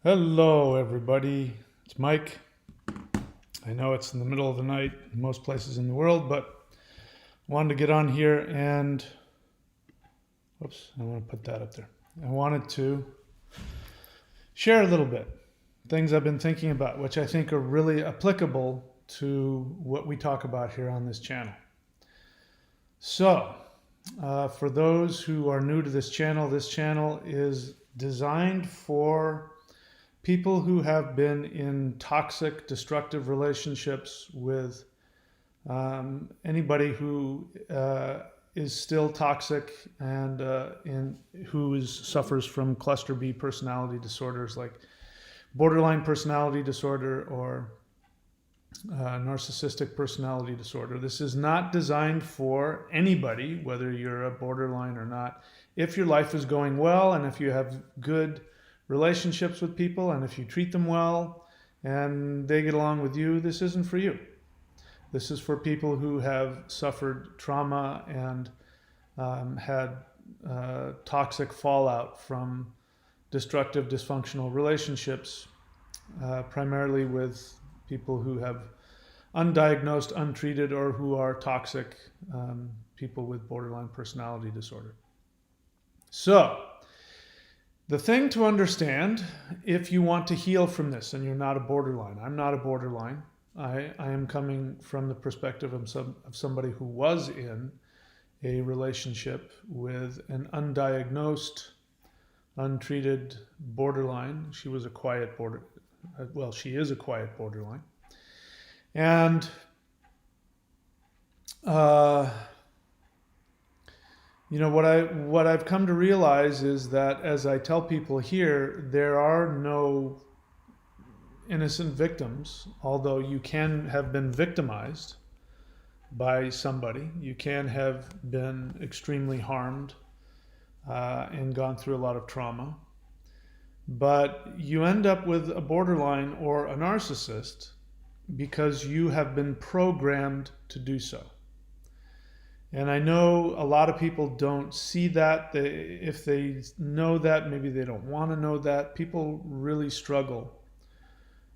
Hello, everybody. It's Mike. I know it's in the middle of the night in most places in the world, but I wanted to get on here and, whoops, I want to put that up there. I wanted to share a little bit things I've been thinking about, which I think are really applicable to what we talk about here on this channel. So, for those who are new to this channel is designed for people who have been in toxic, destructive relationships with anybody who is still toxic and suffers from cluster B personality disorders like borderline personality disorder or narcissistic personality disorder. This is not designed for anybody, whether you're a borderline or not. If your life is going well and if you have good relationships with people and if you treat them well and they get along with you, this isn't for you. This is for people who have suffered trauma and had toxic fallout from destructive, dysfunctional relationships, primarily with people who have undiagnosed, untreated, or who are toxic people with borderline personality disorder. So, the thing to understand if you want to heal from this and you're not a borderline, I'm not a borderline. I am coming from the perspective of somebody who was in a relationship with an undiagnosed, untreated borderline. She was a quiet she is a quiet borderline. And what I've come to realize is that as I tell people here, there are no innocent victims, although you can have been victimized by somebody. You can have been extremely harmed and gone through a lot of trauma. But you end up with a borderline or a narcissist because you have been programmed to do so. And I know a lot of people don't see that. If they know that, maybe they don't want to know that. People really struggle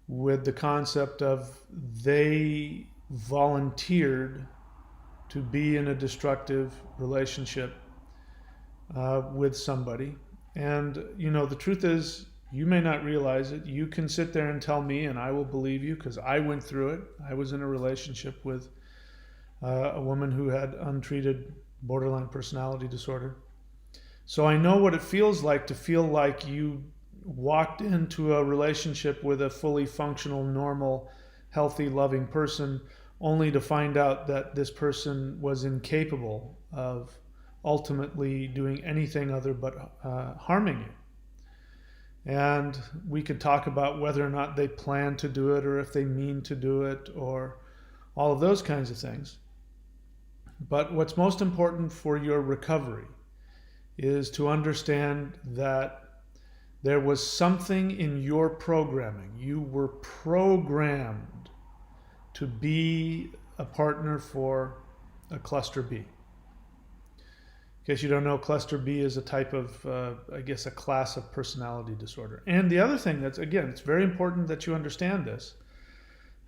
with the concept of they volunteered to be in a destructive relationship with somebody. And, the truth is, you may not realize it. You can sit there and tell me, and I will believe you because I went through it. I was in a relationship with a woman who had untreated borderline personality disorder. So I know what it feels like to feel like you walked into a relationship with a fully functional, normal, healthy, loving person, only to find out that this person was incapable of ultimately doing anything other but harming you. And we could talk about whether or not they plan to do it or if they mean to do it or all of those kinds of things. But what's most important for your recovery is to understand that there was something in your programming. You were programmed to be a partner for a cluster B. In case you don't know, cluster B is a type of, a class of personality disorder. And the other thing it's very important that you understand this,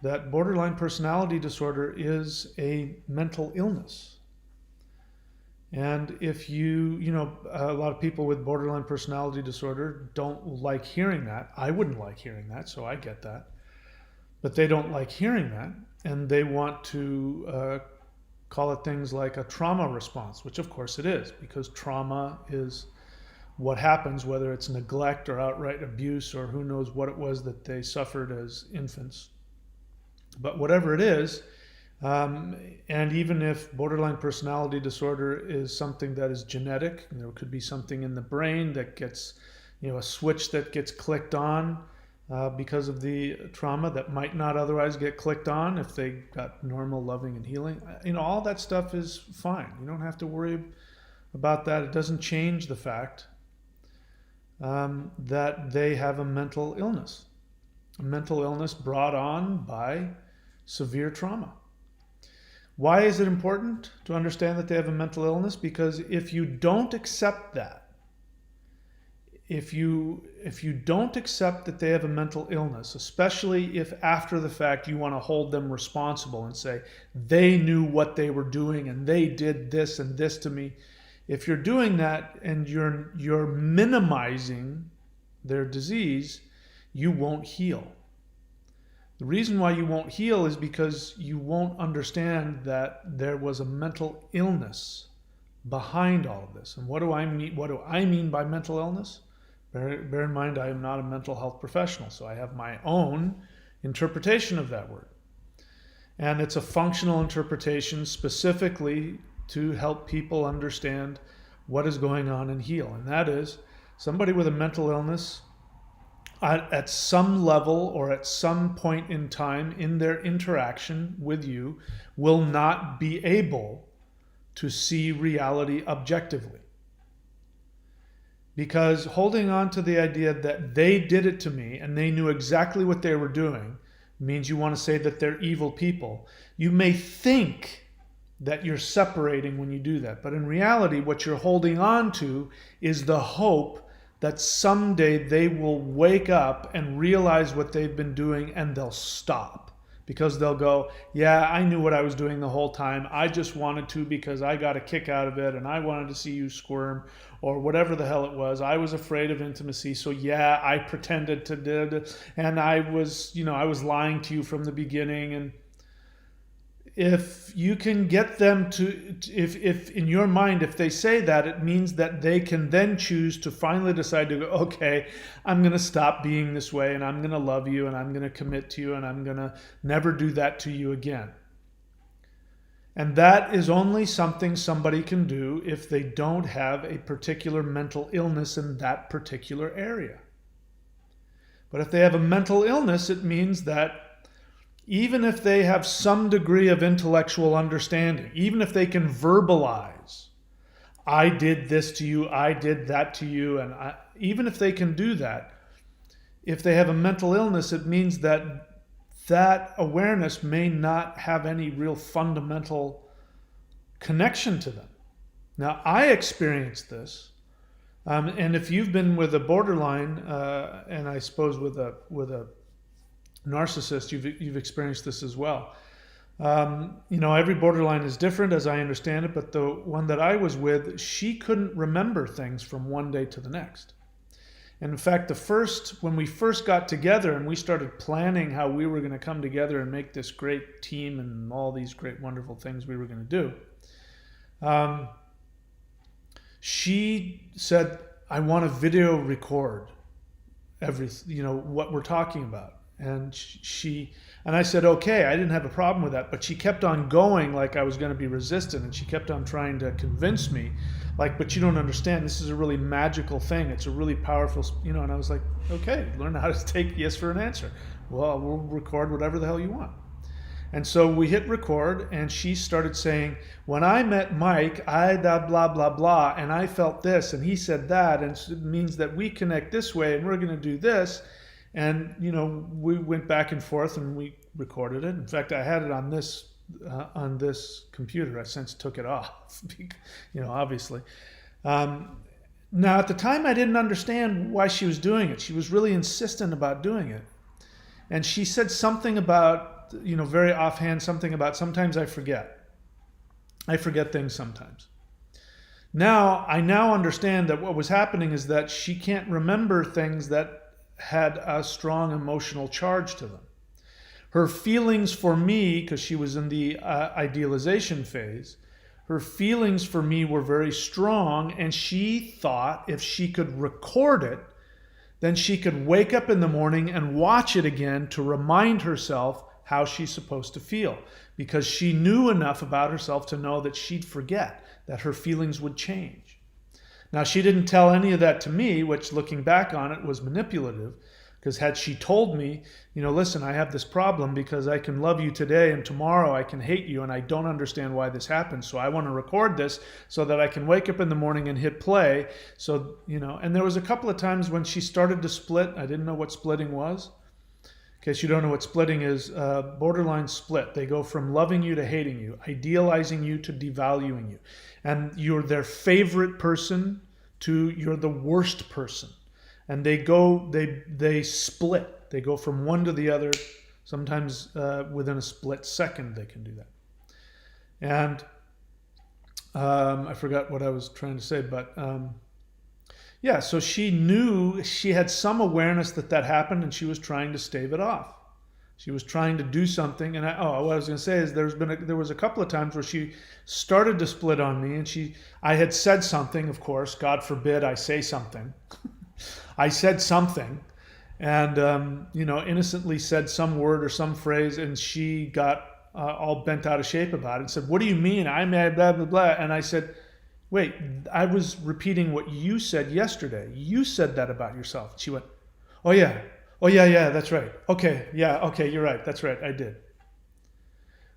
that borderline personality disorder is a mental illness. And if a lot of people with borderline personality disorder don't like hearing that. I wouldn't like hearing that, so I get that. But they don't like hearing that, and they want to call it things like a trauma response, which of course it is, because trauma is what happens, whether it's neglect or outright abuse or who knows what it was that they suffered as infants. But whatever it is, and even if borderline personality disorder is something that is genetic, there could be something in the brain that gets, a switch that gets clicked on because of the trauma that might not otherwise get clicked on if they got normal loving and healing. All that stuff is fine. You don't have to worry about that. It doesn't change the fact that they have a mental illness brought on by severe trauma. Why is it important to understand that they have a mental illness? Because if you don't accept that, if you don't accept that they have a mental illness, especially if after the fact you want to hold them responsible and say they knew what they were doing and they did this and this to me, if you're doing that and you're minimizing their disease, you won't heal. The reason why you won't heal is because you won't understand that there was a mental illness behind all of this. And what do I mean? What do I mean by mental illness? Bear in mind, I am not a mental health professional, so I have my own interpretation of that word. And it's a functional interpretation specifically to help people understand what is going on and heal. And that is, somebody with a mental illness at some level or at some point in time in their interaction with you will not be able to see reality objectively. Because holding on to the idea that they did it to me and they knew exactly what they were doing means you want to say that they're evil people. You may think that you're separating when you do that, but in reality, what you're holding on to is the hope that someday they will wake up and realize what they've been doing and they'll stop. Because they'll go, yeah, I knew what I was doing the whole time. I just wanted to because I got a kick out of it and I wanted to see you squirm or whatever the hell it was. I was afraid of intimacy. So yeah, I pretended to did. And I was lying to you from the beginning. And if you can get them to, if in your mind, if they say that, it means that they can then choose to finally decide to go, okay, I'm going to stop being this way and I'm going to love you and I'm going to commit to you and I'm going to never do that to you again. And that is only something somebody can do if they don't have a particular mental illness in that particular area. But if they have a mental illness, it means that even if they have some degree of intellectual understanding, even if they can verbalize, I did this to you, I did that to you, and even if they can do that, if they have a mental illness, it means that that awareness may not have any real fundamental connection to them. Now, I experienced this, and if you've been with a borderline, and I suppose with a narcissist, you've experienced this as well. Every borderline is different as I understand it, but the one that I was with, she couldn't remember things from one day to the next. And in fact, when we first got together and we started planning how we were going to come together and make this great team and all these great, wonderful things we were going to do, she said, I want to video record what we're talking about. And I said, okay, I didn't have a problem with that, but she kept on going like I was going to be resistant, and she kept on trying to convince me, but you don't understand, this is a really magical thing, it's a really powerful, and I was like, okay, learn how to take yes for an answer. Well, we'll record whatever the hell you want. And so we hit record, and she started saying, when I met Mike, I da blah, blah, blah, and I felt this, and he said that, and it means that we connect this way, and we're going to do this. And, we went back and forth and we recorded it. In fact, I had it on this computer. I since took it off, obviously. Now, at the time, I didn't understand why she was doing it. She was really insistent about doing it. And she said something about, very offhand, something about sometimes I forget. I forget things sometimes. I now understand that what was happening is that she can't remember things that had a strong emotional charge to them. Her feelings for me, because she was in the idealization phase, her feelings for me were very strong, and she thought if she could record it, then she could wake up in the morning and watch it again to remind herself how she's supposed to feel, because she knew enough about herself to know that she'd forget, that her feelings would change. Now, she didn't tell any of that to me, which looking back on it was manipulative, because had she told me, listen, I have this problem because I can love you today and tomorrow I can hate you and I don't understand why this happens. So I want to record this so that I can wake up in the morning and hit play. So, and there was a couple of times when she started to split. I didn't know what splitting was. In case you don't know what splitting is, borderline split. They go from loving you to hating you, idealizing you to devaluing you. And you're their favorite person to you're the worst person. and they split. They go from one to the other. Sometimes within a split second they can do that. And I forgot what I was trying to say, but yeah, so she knew, she had some awareness that that happened, and she was trying to stave it off. She was trying to do something, and what I was going to say is there was a couple of times where she started to split on me, and I had said something, of course, God forbid I say something. I said something, and innocently said some word or some phrase, and she got all bent out of shape about it and said, "What do you mean? I'm blah blah blah." And I said, "Wait, I was repeating what you said yesterday. You said that about yourself." She went, "Oh yeah. Oh yeah, that's right. Okay, yeah, okay, you're right. That's right, I did."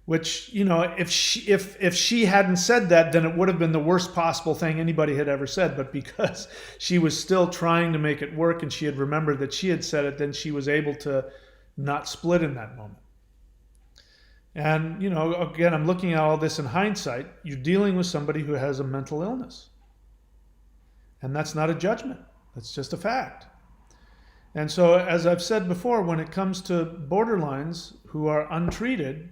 Which, if she hadn't said that, then it would have been the worst possible thing anybody had ever said. But because she was still trying to make it work, and she had remembered that she had said it, then she was able to not split in that moment. And, again, I'm looking at all this in hindsight. You're dealing with somebody who has a mental illness. And that's not a judgment. That's just a fact. And so, as I've said before, when it comes to borderlines who are untreated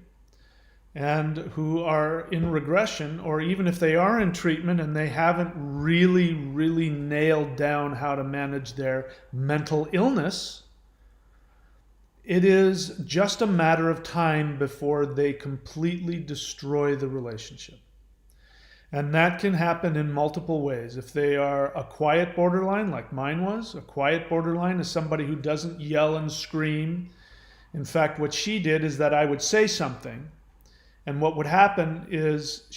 and who are in regression, or even if they are in treatment and they haven't really, really nailed down how to manage their mental illness, it is just a matter of time before they completely destroy the relationship. And that can happen in multiple ways. If they are a quiet borderline, like mine was, a quiet borderline is somebody who doesn't yell and scream. In fact, what she did is that I would say something, and what would happen is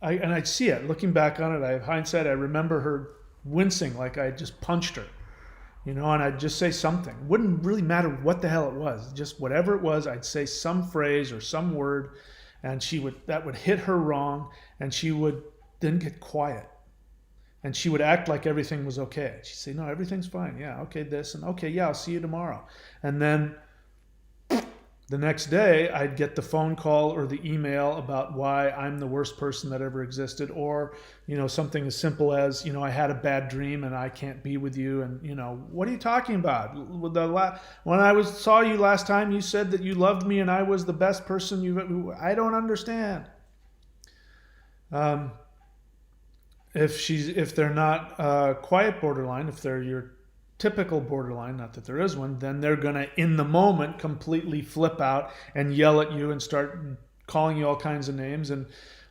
and I'd see it. Looking back on it, I have hindsight, I remember her wincing like I just punched her. And I'd just say something. It wouldn't really matter what the hell it was. Just whatever it was, I'd say some phrase or some word, and that would hit her wrong, and she would then get quiet. And she would act like everything was okay. She'd say, "No, everything's fine. Yeah, okay, this, and okay, yeah, I'll see you tomorrow." And then the next day, I'd get the phone call or the email about why I'm the worst person that ever existed, or, something as simple as, I had a bad dream and I can't be with you. And, what are you talking about? When I saw you last time, you said that you loved me and I was the best person I don't understand. If they're not quiet borderline, if they're your typical borderline, not that there is one, then they're going to, in the moment, completely flip out and yell at you and start calling you all kinds of names. And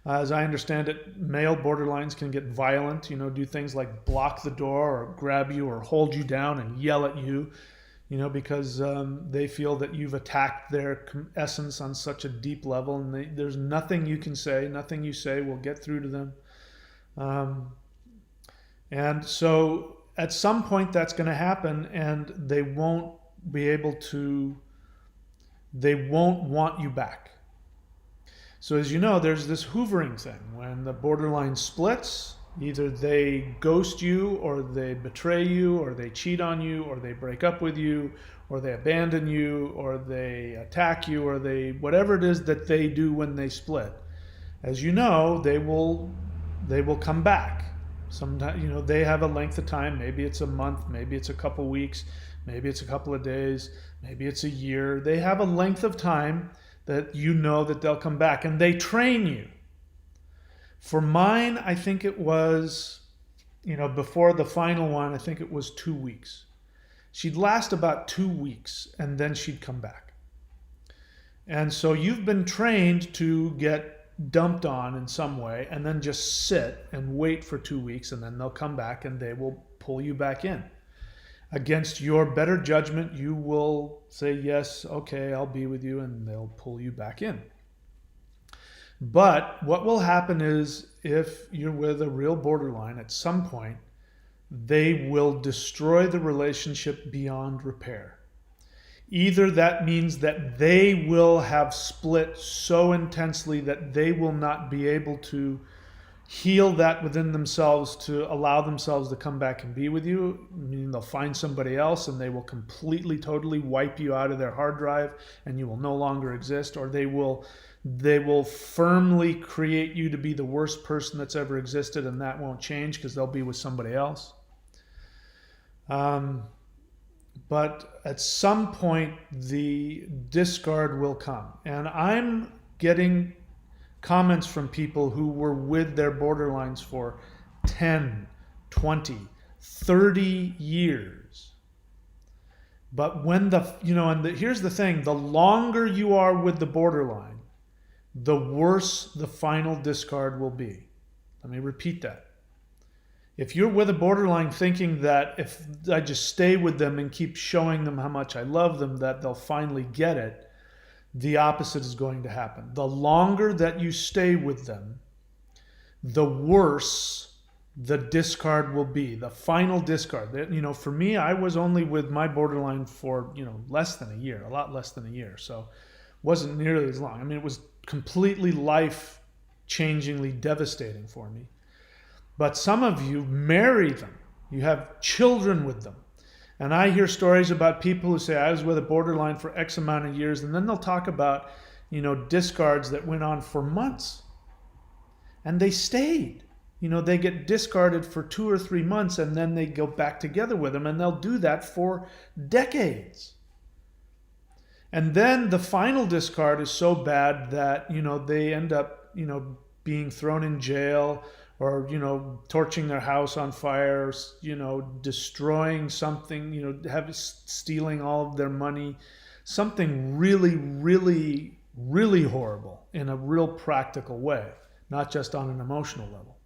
as I understand it, male borderlines can get violent, do things like block the door or grab you or hold you down and yell at you, because they feel that you've attacked their essence on such a deep level, and there's nothing you can say, nothing you say will get through to them. And so at some point that's going to happen, and they won't want you back. So as you know, there's this hoovering thing. When the borderline splits, either they ghost you, or they betray you, or they cheat on you, or they break up with you, or they abandon you, or they attack you, or whatever it is that they do when they split. As you know, they will come back. Sometimes, they have a length of time. Maybe it's a month, maybe it's a couple weeks, maybe it's a couple of days, maybe it's a year. They have a length of time that that they'll come back, and they train you. For mine, I think it was, before the final one, I think it was 2 weeks. She'd last about 2 weeks, and then she'd come back. And so you've been trained to get dumped on in some way, and then just sit and wait for 2 weeks, and then they'll come back and they will pull you back in. Against your better judgment, you will say, "Yes, okay, I'll be with you," and they'll pull you back in. But what will happen is, if you're with a real borderline, at some point, they will destroy the relationship beyond repair. Either that means that they will have split so intensely that they will not be able to heal that within themselves to allow themselves to come back and be with you, meaning they'll find somebody else and they will completely, totally wipe you out of their hard drive and you will no longer exist, or they will firmly create you to be the worst person that's ever existed, and that won't change because they'll be with somebody else. Um, but at some point, the discard will come. And I'm getting comments from people who were with their borderlines for 10, 20, 30 years. But when here's the thing, the longer you are with the borderline, the worse the final discard will be. Let me repeat that. If you're with a borderline thinking that if I just stay with them and keep showing them how much I love them, that they'll finally get it, the opposite is going to happen. The longer that you stay with them, the worse the discard will be, the final discard. For me, I was only with my borderline for, less than a year, a lot less than a year. So it wasn't nearly as long. I mean, it was completely life-changingly devastating for me. But some of you marry them. You have children with them. And I hear stories about people who say, I was with a borderline for X amount of years, and then they'll talk about, discards that went on for months. And they stayed. They get discarded for 2 or 3 months, and then they go back together with them, and they'll do that for decades. And then the final discard is so bad that, they end up, being thrown in jail, or torching their house on fire, destroying something, stealing all of their money, something really, really, really horrible in a real practical way, not just on an emotional level.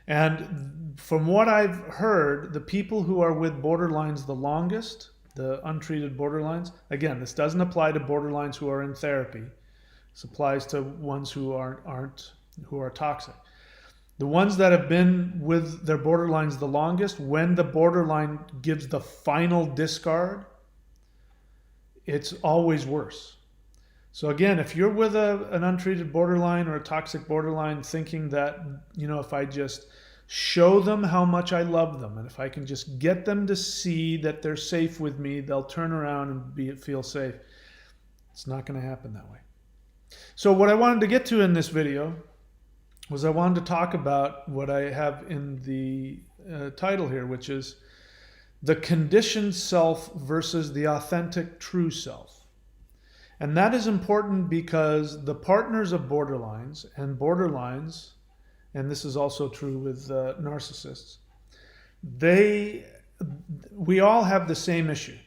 And from what I've heard, the people who are with borderlines the longest, the untreated borderlines, again, this doesn't apply to borderlines who are in therapy. This applies to ones who who are toxic. The ones that have been with their borderlines the longest, when the borderline gives the final discard, it's always worse. So again, if you're with an untreated borderline or a toxic borderline thinking that, if I just show them how much I love them, and if I can just get them to see that they're safe with me, they'll turn around and feel safe. It's not going to happen that way. So what I wanted to get to in this video was I wanted to talk about what I have in the title here, which is the conditioned self versus the authentic true self. And that is important because the partners of borderlines, and this is also true with narcissists, we all have the same issue.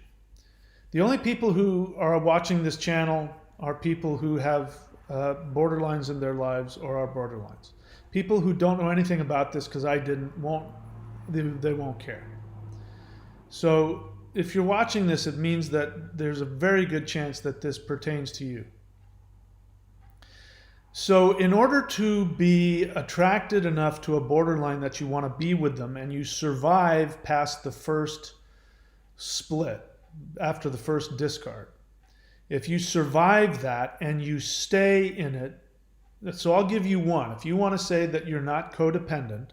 The only people who are watching this channel are people who have borderlines in their lives or are borderlines. People who don't know anything about this because they won't care. So if you're watching this, it means that there's a very good chance that this pertains to you. So in order to be attracted enough to a borderline that you want to be with them and you survive past the first split, after the first discard, if you survive that and you stay in it, so I'll give you one. If you want to say that you're not codependent,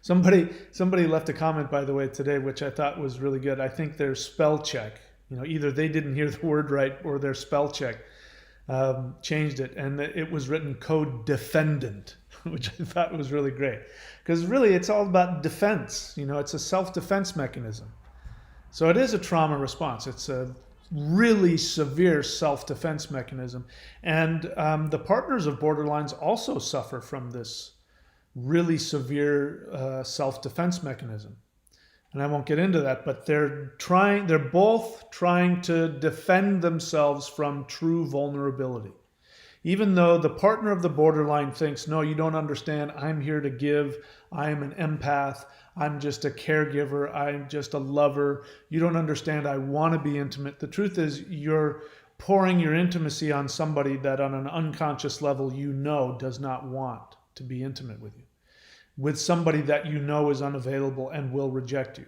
somebody left a comment, by the way, today, which I thought was really good. I think their spell check, either they didn't hear the word right or their spell check changed it, and it was written codependent, which I thought was really great. Because really, it's all about defense. It's a self-defense mechanism. So it is a trauma response. It's a really severe self-defense mechanism. And the partners of borderlines also suffer from this really severe self-defense mechanism. And I won't get into that, but they're both trying to defend themselves from true vulnerability. Even though the partner of the borderline thinks, no, you don't understand, I'm here to give, I'm an empath, I'm just a caregiver, I'm just a lover, you don't understand, I want to be intimate. The truth is, you're pouring your intimacy on somebody that on an unconscious level does not want to be intimate with you, with somebody that is unavailable and will reject you.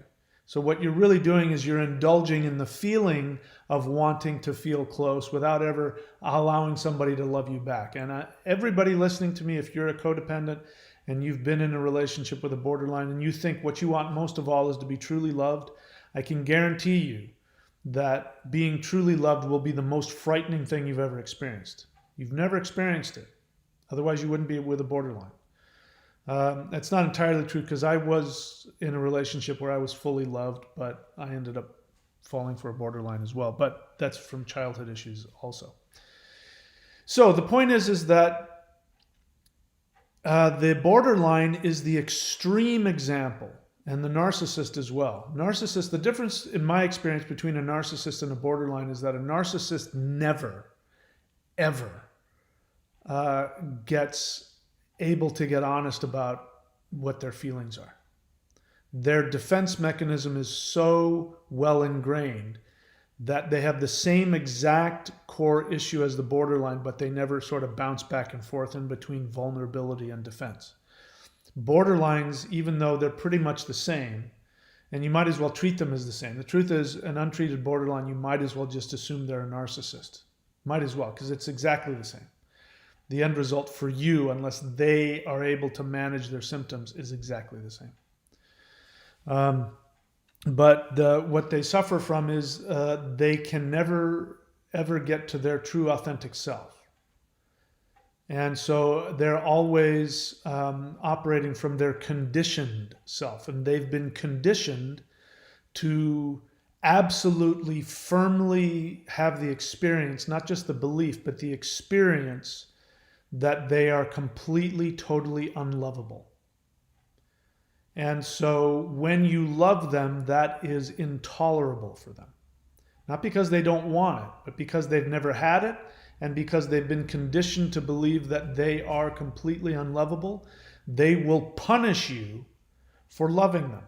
So what you're really doing is you're indulging in the feeling of wanting to feel close without ever allowing somebody to love you back. And everybody listening to me, if you're a codependent and you've been in a relationship with a borderline and you think what you want most of all is to be truly loved, I can guarantee you that being truly loved will be the most frightening thing you've ever experienced. You've never experienced it. Otherwise, you wouldn't be with a borderline. It's not entirely true because I was in a relationship where I was fully loved, but I ended up falling for a borderline as well. But that's from childhood issues also. So the point is that the borderline is the extreme example, and the narcissist as well. Narcissist, the difference in my experience between a narcissist and a borderline is that a narcissist never, ever gets able to get honest about what their feelings are. Their defense mechanism is so well ingrained that they have the same exact core issue as the borderline, but they never sort of bounce back and forth in between vulnerability and defense. Borderlines, even though they're pretty much the same, and you might as well treat them as the same. The truth is, an untreated borderline, you might as well just assume they're a narcissist. Might as well, because it's exactly the same. The end result for you, unless they are able to manage their symptoms, is exactly the same. But what they suffer from is they can never, ever get to their true authentic self. And so they're always operating from their conditioned self. And they've been conditioned to absolutely firmly have the experience, not just the belief, but the experience that they are completely, totally unlovable. And so when you love them, that is intolerable for them. Not because they don't want it, but because they've never had it, and because they've been conditioned to believe that they are completely unlovable. They will punish you for loving them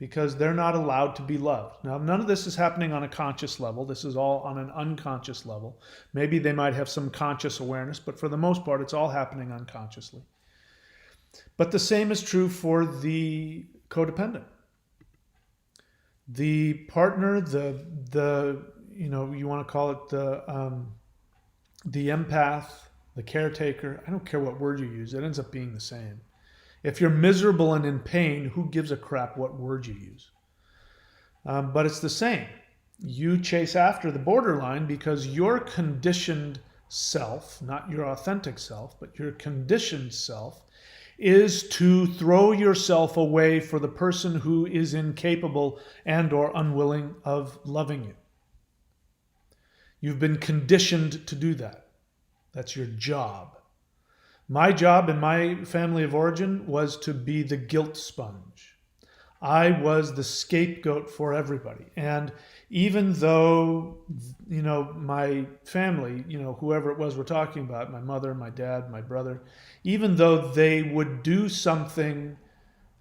because they're not allowed to be loved. Now, none of this is happening on a conscious level. This is all on an unconscious level. Maybe they might have some conscious awareness, but for the most part, it's all happening unconsciously. But the same is true for the codependent. The partner, you want to call it the empath, the caretaker, I don't care what word you use, it ends up being the same. If you're miserable and in pain, who gives a crap what word you use? But it's the same. You chase after the borderline because your conditioned self, not your authentic self, but your conditioned self, is to throw yourself away for the person who is incapable and or unwilling of loving you. You've been conditioned to do that. That's your job. My job in my family of origin was to be the guilt sponge. I was the scapegoat for everybody. And even though, my family, whoever it was we're talking about, my mother, my dad, my brother, even though they would do something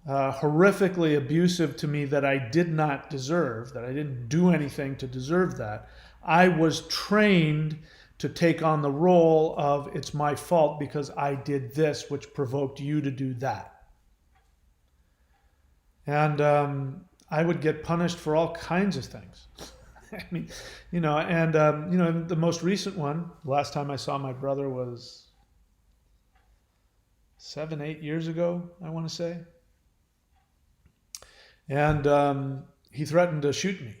horrifically abusive to me that I did not deserve, that I didn't do anything to deserve that, I was trained to take on the role of it's my fault because I did this, which provoked you to do that. And I would get punished for all kinds of things. I mean, the most recent one, the last time I saw my brother was 7-8 years ago, I want to say. And he threatened to shoot me.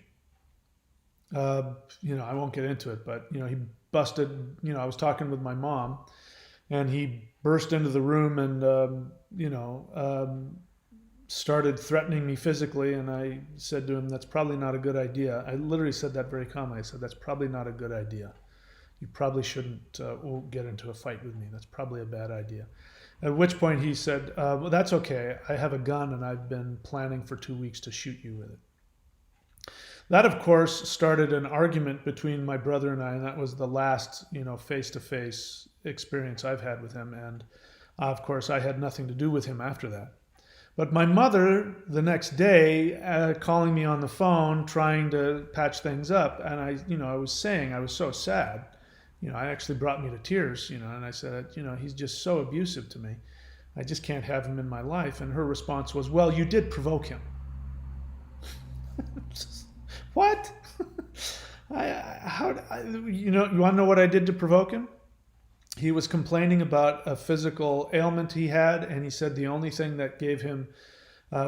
I won't get into it, but, he busted, I was talking with my mom and he burst into the room and, started threatening me physically. And I said to him, that's probably not a good idea. I literally said that very calmly. I said, that's probably not a good idea. You probably shouldn't get into a fight with me. That's probably a bad idea. At which point he said, well, that's okay. I have a gun and I've been planning for 2 weeks to shoot you with it. That, of course, started an argument between my brother and I, and that was the last, face-to-face experience I've had with him. And, of course, I had nothing to do with him after that. But my mother, the next day, calling me on the phone, trying to patch things up, and I was saying I was so sad. I actually brought me to tears, and I said, he's just so abusive to me. I just can't have him in my life. And her response was, well, you did provoke him. What? You want to know what I did to provoke him? He was complaining about a physical ailment he had, and he said the only thing that gave him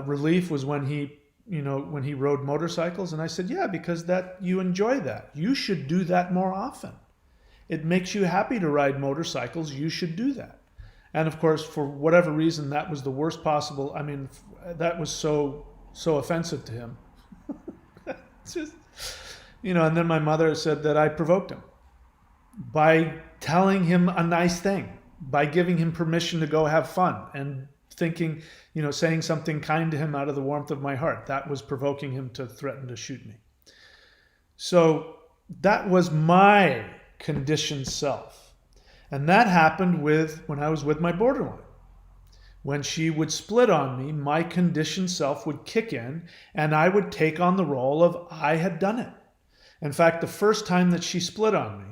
relief was when he rode motorcycles. And I said, yeah, because you enjoy that. You should do that more often. It makes you happy to ride motorcycles. You should do that. And of course, for whatever reason, that was the worst possible. I mean, that was so offensive to him. It's just, and then my mother said that I provoked him by telling him a nice thing, by giving him permission to go have fun and thinking, saying something kind to him out of the warmth of my heart. That was provoking him to threaten to shoot me. So that was my conditioned self. And that happened when I was with my borderline. When she would split on me, my conditioned self would kick in and I would take on the role of I had done it. In fact, the first time that she split on me,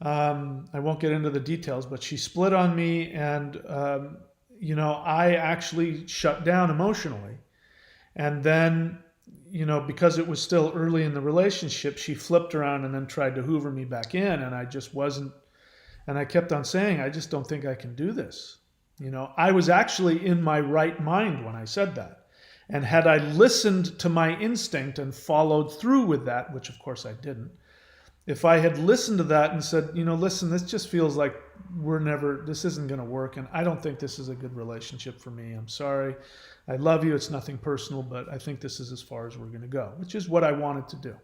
I won't get into the details, but she split on me and, I actually shut down emotionally. And then, because it was still early in the relationship, she flipped around and then tried to hoover me back in. And I just wasn't, and I kept on saying, I just don't think I can do this. I was actually in my right mind when I said that. And had I listened to my instinct and followed through with that, which of course I didn't, if I had listened to that and said, listen, this just feels like this isn't going to work. And I don't think this is a good relationship for me. I'm sorry. I love you. It's nothing personal, but I think this is as far as we're going to go, which is what I wanted to do.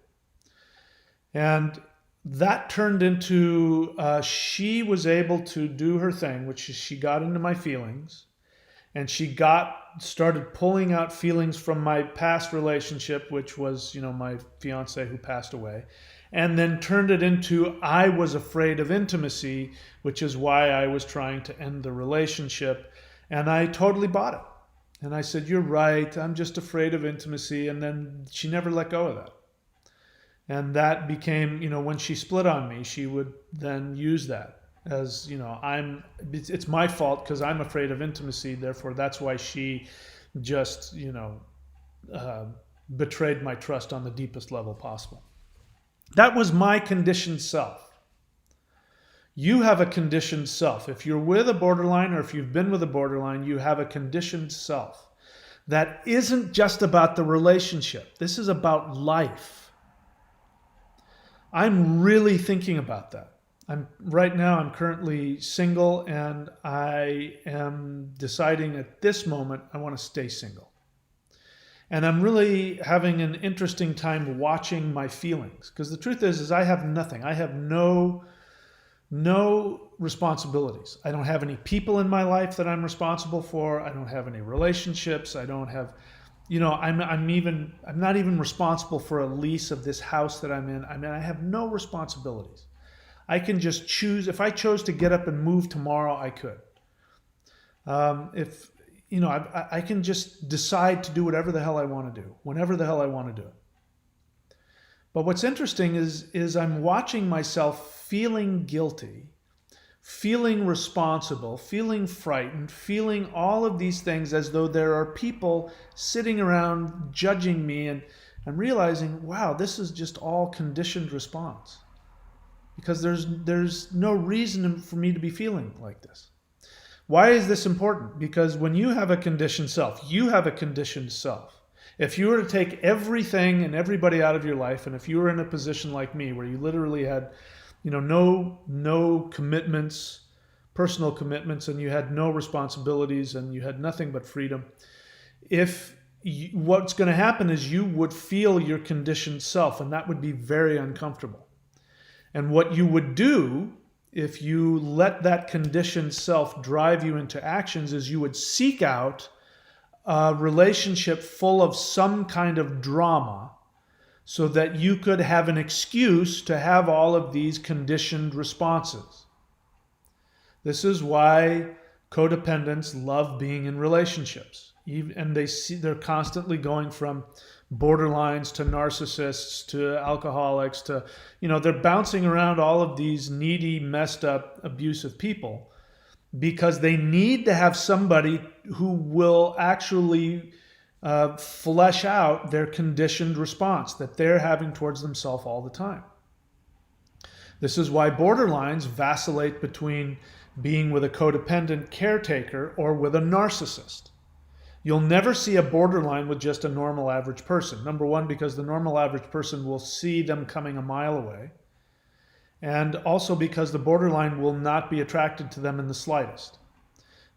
And that turned into, she was able to do her thing, which is she got into my feelings and she started pulling out feelings from my past relationship, which was, my fiance who passed away. And then turned it into, I was afraid of intimacy, which is why I was trying to end the relationship. And I totally bought it. And I said, you're right, I'm just afraid of intimacy. And then she never let go of that. And that became, when she split on me, she would then use that as, it's my fault because I'm afraid of intimacy. Therefore, that's why she just, betrayed my trust on the deepest level possible. That was my conditioned self. You have a conditioned self. If you're with a borderline or if you've been with a borderline, you have a conditioned self. That isn't just about the relationship. This is about life. I'm really thinking about that. Right now I'm currently single and I am deciding at this moment I want to stay single. And I'm really having an interesting time watching my feelings. Because the truth is I have nothing. I have no responsibilities. I don't have any people in my life that I'm responsible for. I don't have any relationships. I don't have, I'm not even responsible for a lease of this house that I'm in. I have no responsibilities. I can just choose. If I chose to get up and move tomorrow, I could. I can just decide to do whatever the hell I want to do, whenever the hell I want to do it. But what's interesting is I'm watching myself feeling guilty, feeling responsible, feeling frightened, feeling all of these things as though there are people sitting around judging me, and I'm realizing, wow, this is just all conditioned response. Because there's no reason for me to be feeling like this. Why is this important? Because when you have a conditioned self, you have a conditioned self. If you were to take everything and everybody out of your life, and if you were in a position like me where you literally had, no commitments, personal commitments, and you had no responsibilities and you had nothing but freedom, what's going to happen is you would feel your conditioned self, and that would be very uncomfortable. And what you would do if you let that conditioned self drive you into actions is you would seek out a relationship full of some kind of drama so that you could have an excuse to have all of these conditioned responses. This is why codependents love being in relationships. And they're constantly going from borderlines to narcissists to alcoholics to, they're bouncing around all of these needy, messed up, abusive people because they need to have somebody who will actually flesh out their conditioned response that they're having towards themselves all the time. This is why borderlines vacillate between being with a codependent caretaker or with a narcissist. You'll never see a borderline with just a normal average person. Number one, because the normal average person will see them coming a mile away. And also because the borderline will not be attracted to them in the slightest.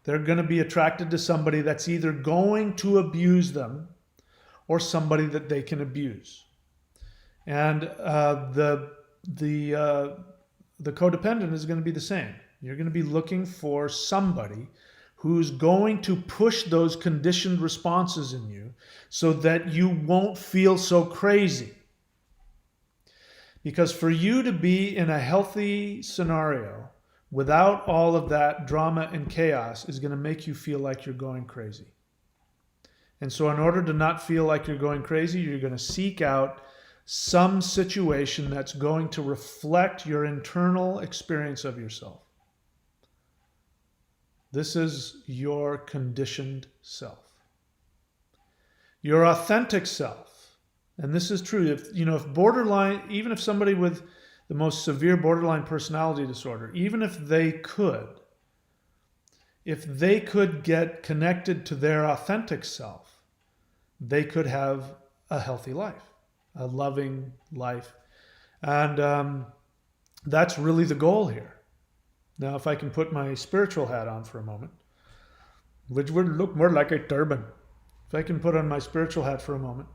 They're going to be attracted to somebody that's either going to abuse them or somebody that they can abuse. And the codependent is going to be the same. You're going to be looking for somebody who's going to push those conditioned responses in you so that you won't feel so crazy. Because for you to be in a healthy scenario without all of that drama and chaos is going to make you feel like you're going crazy. And so in order to not feel like you're going crazy, you're going to seek out some situation that's going to reflect your internal experience of yourself. This is your conditioned self. Your authentic self, and this is true, if borderline, even if somebody with the most severe borderline personality disorder, even if they could get connected to their authentic self, they could have a healthy life, a loving life. And that's really the goal here. Now, if I can put my spiritual hat on for a moment, which would look more like a turban. If I can put on my spiritual hat for a moment.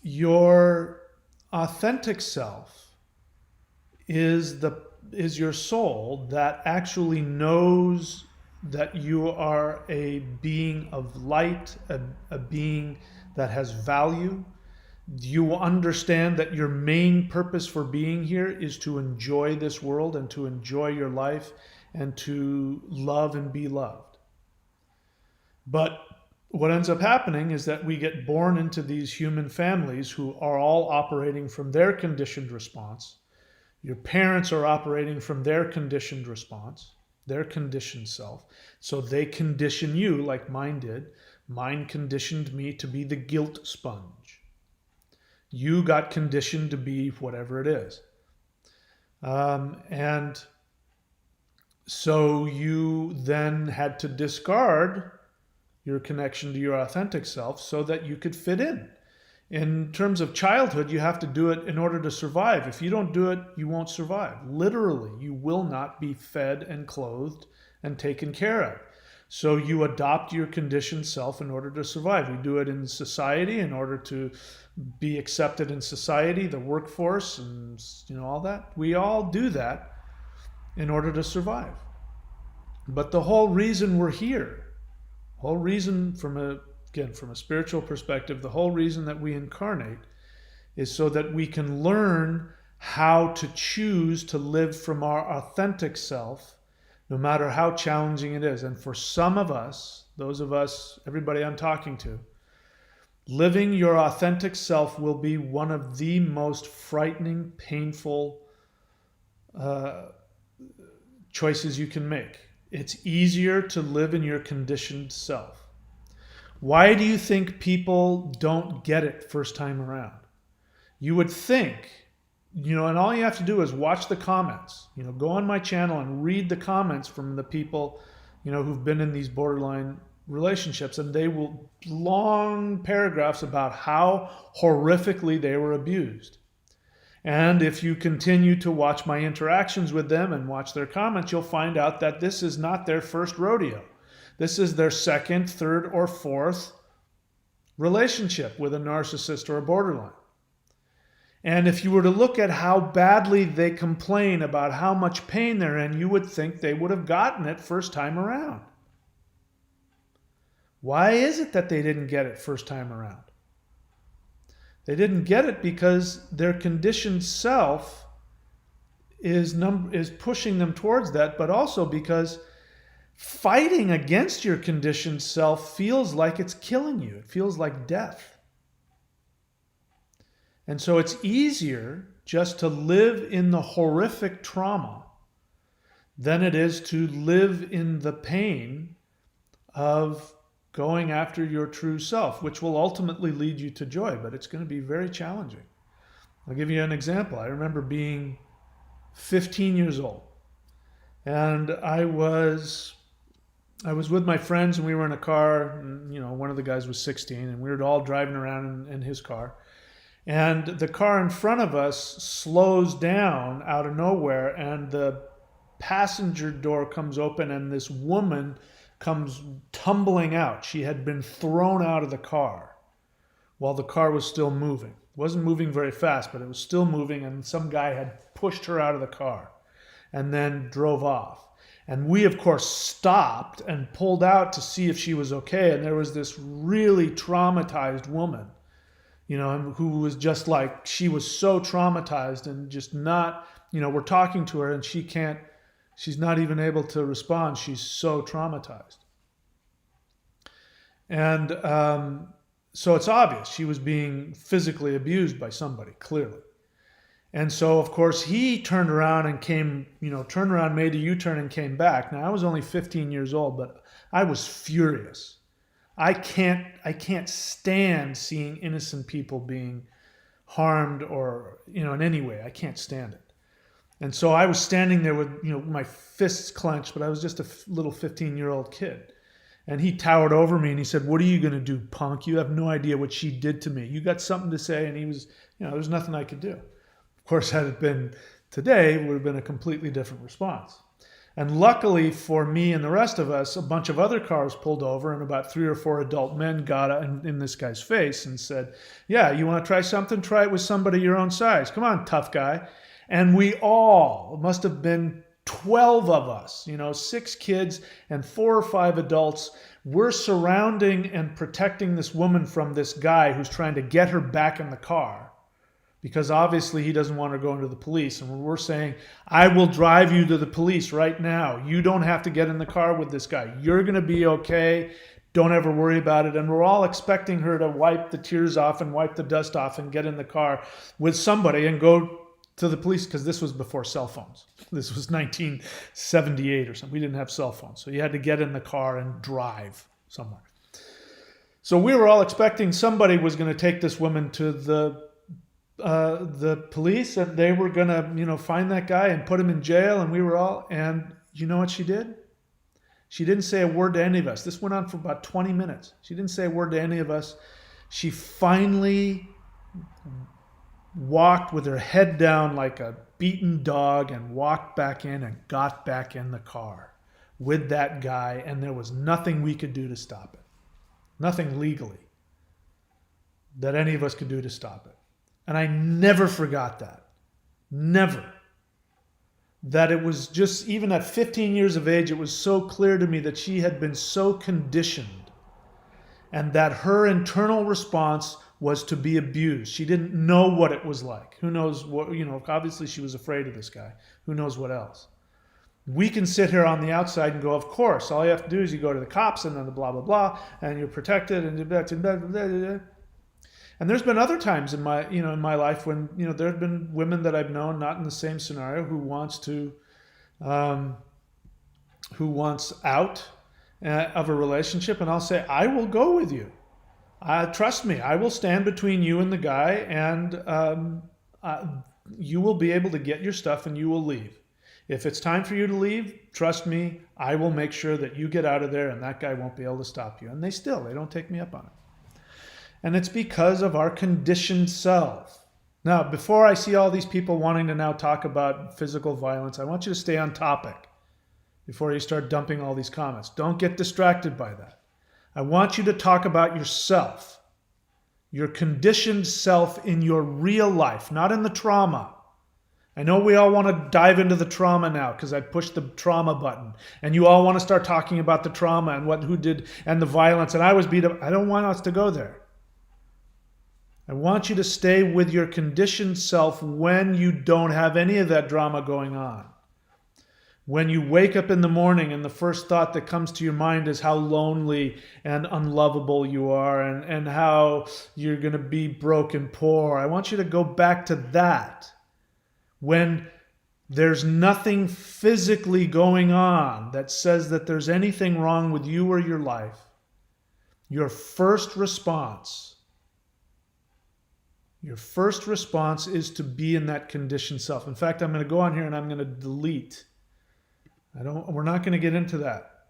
Your authentic self is your soul that actually knows that you are a being of light, a being that has value. You understand that your main purpose for being here is to enjoy this world and to enjoy your life and to love and be loved. But what ends up happening is that we get born into these human families who are all operating from their conditioned response. Your parents are operating from their conditioned response, their conditioned self. So they condition you like mine did. Mine conditioned me to be the guilt sponge. You got conditioned to be whatever it is. And so you then had to discard your connection to your authentic self so that you could fit in. In terms of childhood, you have to do it in order to survive. If you don't do it, you won't survive. Literally, you will not be fed and clothed and taken care of. So you adopt your conditioned self in order to survive. We do it in society in order to be accepted in society, the workforce, and all that. We all do that in order to survive. But the whole reason we're here, whole reason from a spiritual perspective, the whole reason that we incarnate is so that we can learn how to choose to live from our authentic self, no matter how challenging it is. And for some of us, those of us, everybody I'm talking to, living your authentic self will be one of the most frightening, painful choices you can make. It's easier to live in your conditioned self. Why do you think people don't get it first time around? You would think, and all you have to do is watch the comments. Go on my channel and read the comments from the people, who've been in these borderline relationships, and they will long paragraphs about how horrifically they were abused. And if you continue to watch my interactions with them and watch their comments, you'll find out that this is not their first rodeo. This is their second, third, or fourth relationship with a narcissist or a borderline. And if you were to look at how badly they complain about how much pain they're in, you would think they would have gotten it first time around. Why is it that they didn't get it first time around? They didn't get it because their conditioned self is pushing them towards that, but also because fighting against your conditioned self feels like it's killing you. It feels like death. And so it's easier just to live in the horrific trauma than it is to live in the pain of going after your true self, which will ultimately lead you to joy, but it's going to be very challenging. I'll give you an example. I remember being 15 years old, and I was with my friends, and we were in a car, and, one of the guys was 16, and we were all driving around in his car. And the car in front of us slows down out of nowhere, and the passenger door comes open and this woman comes tumbling out. She had been thrown out of the car while the car was still moving. It wasn't moving very fast, but it was still moving, and some guy had pushed her out of the car and then drove off. And we, of course, stopped and pulled out to see if she was okay. And there was this really traumatized woman, who was just like, she was so traumatized and just not, we're talking to her and she's not even able to respond. She's so traumatized. And so it's obvious she was being physically abused by somebody, clearly. And so, of course, he turned around and made a U-turn and came back. Now, I was only 15 years old, but I was furious. I can't stand seeing innocent people being harmed or, in any way. I can't stand it. And so I was standing there with, my fists clenched, but I was just a little 15-year-old kid. And he towered over me and he said, "What are you going to do, punk? You have no idea what she did to me. You got something to say?" And he was, there was nothing I could do. Of course, had it been today, it would have been a completely different response. And luckily for me and the rest of us, a bunch of other cars pulled over and about 3 or 4 adult men got in this guy's face and said, "Yeah, you want to try something? Try it with somebody your own size. Come on, tough guy." And we all, it must have been 12 of us, 6 kids and 4 or 5 adults, we're surrounding and protecting this woman from this guy who's trying to get her back in the car. Because obviously he doesn't want her going to the police. And we're saying, "I will drive you to the police right now. You don't have to get in the car with this guy. You're going to be okay. Don't ever worry about it." And we're all expecting her to wipe the tears off and wipe the dust off and get in the car with somebody and go to the police, because this was before cell phones. This was 1978 or something. We didn't have cell phones. So you had to get in the car and drive somewhere. So we were all expecting somebody was going to take this woman to the police, and they were going to, find that guy and put him in jail. And we were all, and you know what she did? She didn't say a word to any of us. This went on for about 20 minutes. She didn't say a word to any of us. She finally walked with her head down like a beaten dog and walked back in and got back in the car with that guy. And there was nothing we could do to stop it. Nothing legally that any of us could do to stop it. And I never forgot that. Never. That it was just, even at 15 years of age, it was so clear to me that she had been so conditioned and that her internal response was to be abused. She didn't know what it was like. Who knows what, obviously she was afraid of this guy. Who knows what else? We can sit here on the outside and go, of course, all you have to do is you go to the cops and then the blah, blah, blah, and you're protected and blah, blah, blah, blah, blah. And there's been other times in my life when, there have been women that I've known, not in the same scenario, who wants out of a relationship, and I'll say, "I will go with you. Trust me, I will stand between you and the guy, and you will be able to get your stuff and you will leave. If it's time for you to leave, trust me, I will make sure that you get out of there and that guy won't be able to stop you." And they don't take me up on it. And it's because of our conditioned self. Now, before I see all these people wanting to now talk about physical violence, I want you to stay on topic before you start dumping all these comments. Don't get distracted by that. I want you to talk about yourself, your conditioned self in your real life, not in the trauma. I know we all want to dive into the trauma now because I pushed the trauma button, and you all want to start talking about the trauma and who did and the violence, and I was beat up. I don't want us to go there. I want you to stay with your conditioned self when you don't have any of that drama going on. When you wake up in the morning and the first thought that comes to your mind is how lonely and unlovable you are and how you're going to be broke and poor. I want you to go back to that. When there's nothing physically going on that says that there's anything wrong with you or your life, your first response is to be in that conditioned self. In fact, I'm going to go on here and I'm going to delete. We're not going to get into that.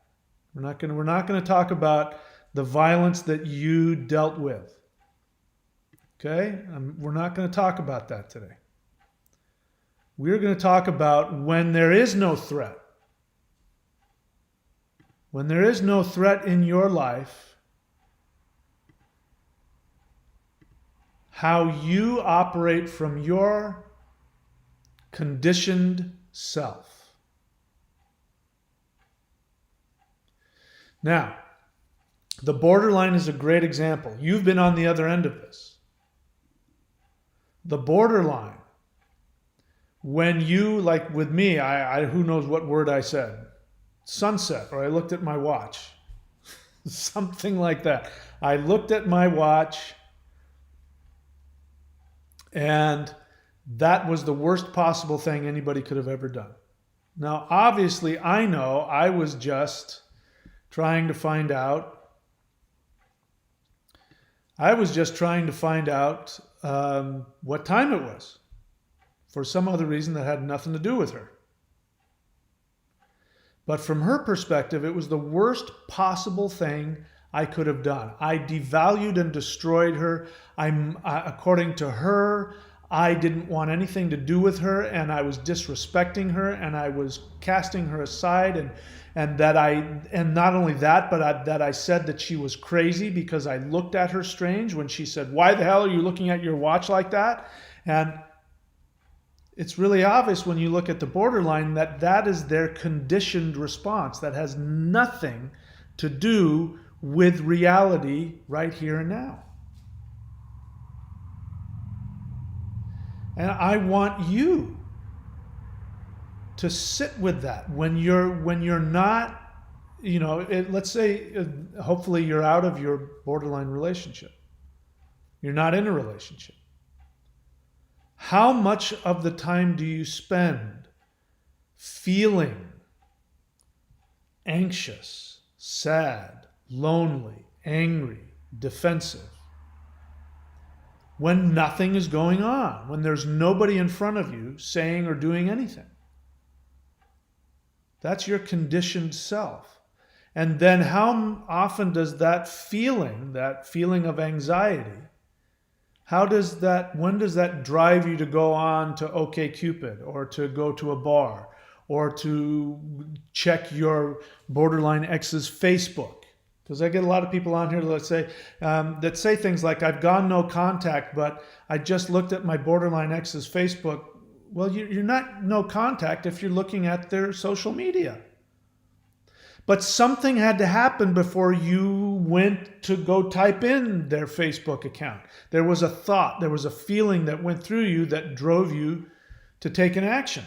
We're not going to talk about the violence that you dealt with. Okay? We're not going to talk about that today. We're going to talk about when there is no threat. when there is no threat in your life, how you operate from your conditioned self. Now, the borderline is a great example. You've been on the other end of this. The borderline, when you, like with me, I who knows what word I said, sunset, or I looked at my watch, something like that. I looked at my watch, and that was the worst possible thing anybody could have ever done. Now, obviously, I know I was just trying to find out. What time it was, for some other reason that had nothing to do with her. But from her perspective, it was the worst possible thing I could have done. I devalued and destroyed her. According to her, I didn't want anything to do with her, and I was disrespecting her, and I was casting her aside, and not only that, but that I said that she was crazy because I looked at her strange when she said, "Why the hell are you looking at your watch like that?" And it's really obvious when you look at the borderline that is their conditioned response. That has nothing to do with reality right here and now. And I want you to sit with that when you're not, let's say, hopefully you're out of your borderline relationship. You're not in a relationship. How much of the time do you spend feeling anxious, sad, lonely, angry, defensive, when nothing is going on, when there's nobody in front of you saying or doing anything? That's your conditioned self. And then how often does that feeling of anxiety, when does that drive you to go on to OkCupid, or to go to a bar, or to check your borderline ex's Facebook? Because I get a lot of people on here, let's say, that say things like, "I've gone no contact, but I just looked at my borderline ex's Facebook." Well, you're not no contact if you're looking at their social media. But something had to happen before you went to go type in their Facebook account. There was a thought, there was a feeling that went through you that drove you to take an action.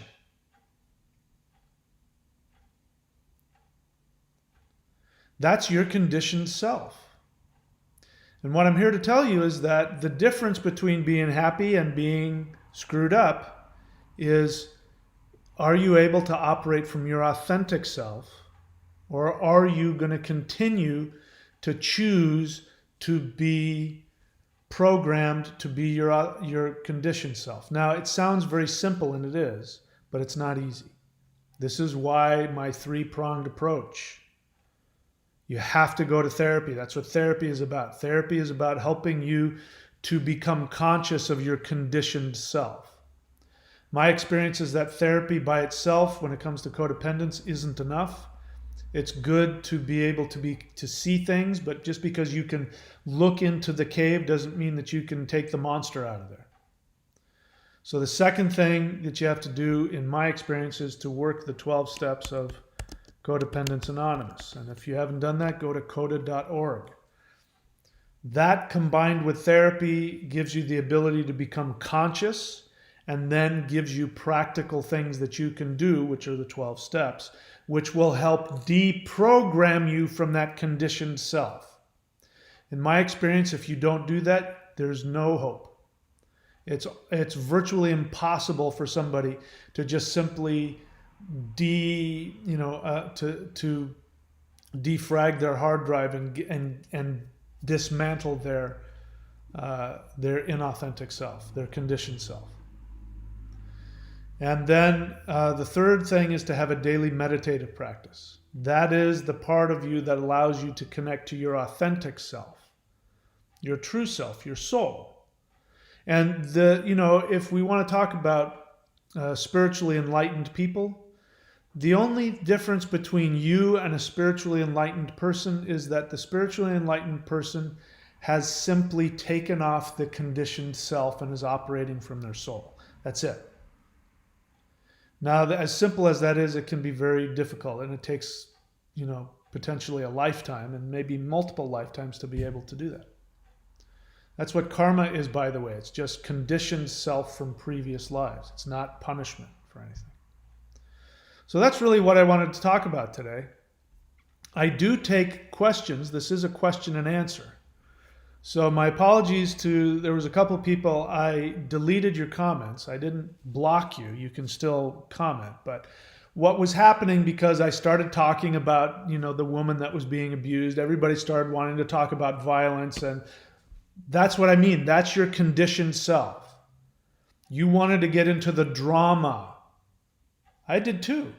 That's your conditioned self. And what I'm here to tell you is that the difference between being happy and being screwed up is, are you able to operate from your authentic self, or are you going to continue to choose to be programmed to be your conditioned self? Now, it sounds very simple, and it is, but it's not easy. This is why my three-pronged approach. You have to go to therapy. That's what therapy is about. Therapy is about helping you to become conscious of your conditioned self. My experience is that therapy by itself, when it comes to codependence, isn't enough. It's good to be able to see things, but just because you can look into the cave doesn't mean that you can take the monster out of there. So the second thing that you have to do, in my experience, is to work the 12 steps of Codependence Anonymous. And if you haven't done that, go to coda.org. That, combined with therapy, gives you the ability to become conscious, and then gives you practical things that you can do, which are the 12 steps, which will help deprogram you from that conditioned self. In my experience, if you don't do that, there's no hope. It's virtually impossible for somebody to just simply to defrag their hard drive and dismantle their inauthentic self, their conditioned self. And then the third thing is to have a daily meditative practice. That is the part of you that allows you to connect to your authentic self, your true self, your soul. And if we want to talk about spiritually enlightened people, The only difference between you and a spiritually enlightened person is that the spiritually enlightened person has simply taken off the conditioned self and is operating from their soul. That's it. Now, as simple as that is, it can be very difficult, and it takes, potentially a lifetime and maybe multiple lifetimes to be able to do that. That's what karma is, by the way. It's just conditioned self from previous lives. It's not punishment for anything. So that's really what I wanted to talk about today. I do take questions. This is a question and answer. So my apologies there was a couple of people, I deleted your comments. I didn't block you. You can still comment. But what was happening, because I started talking about, the woman that was being abused, everybody started wanting to talk about violence, and that's what I mean. That's your conditioned self. You wanted to get into the drama. I did too.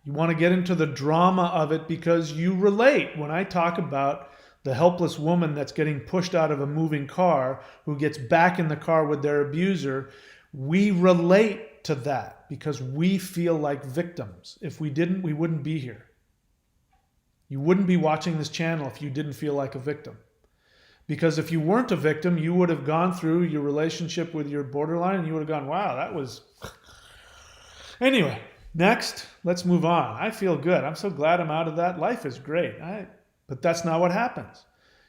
You want to get into the drama of it because you relate. When I talk about the helpless woman that's getting pushed out of a moving car, who gets back in the car with their abuser, we relate to that because we feel like victims. If we didn't, we wouldn't be here. You wouldn't be watching this channel if you didn't feel like a victim. Because if you weren't a victim, you would have gone through your relationship with your borderline and you would have gone, wow, that was... Anyway, next, let's move on. I feel good. I'm so glad I'm out of that. Life is great. But that's not what happens.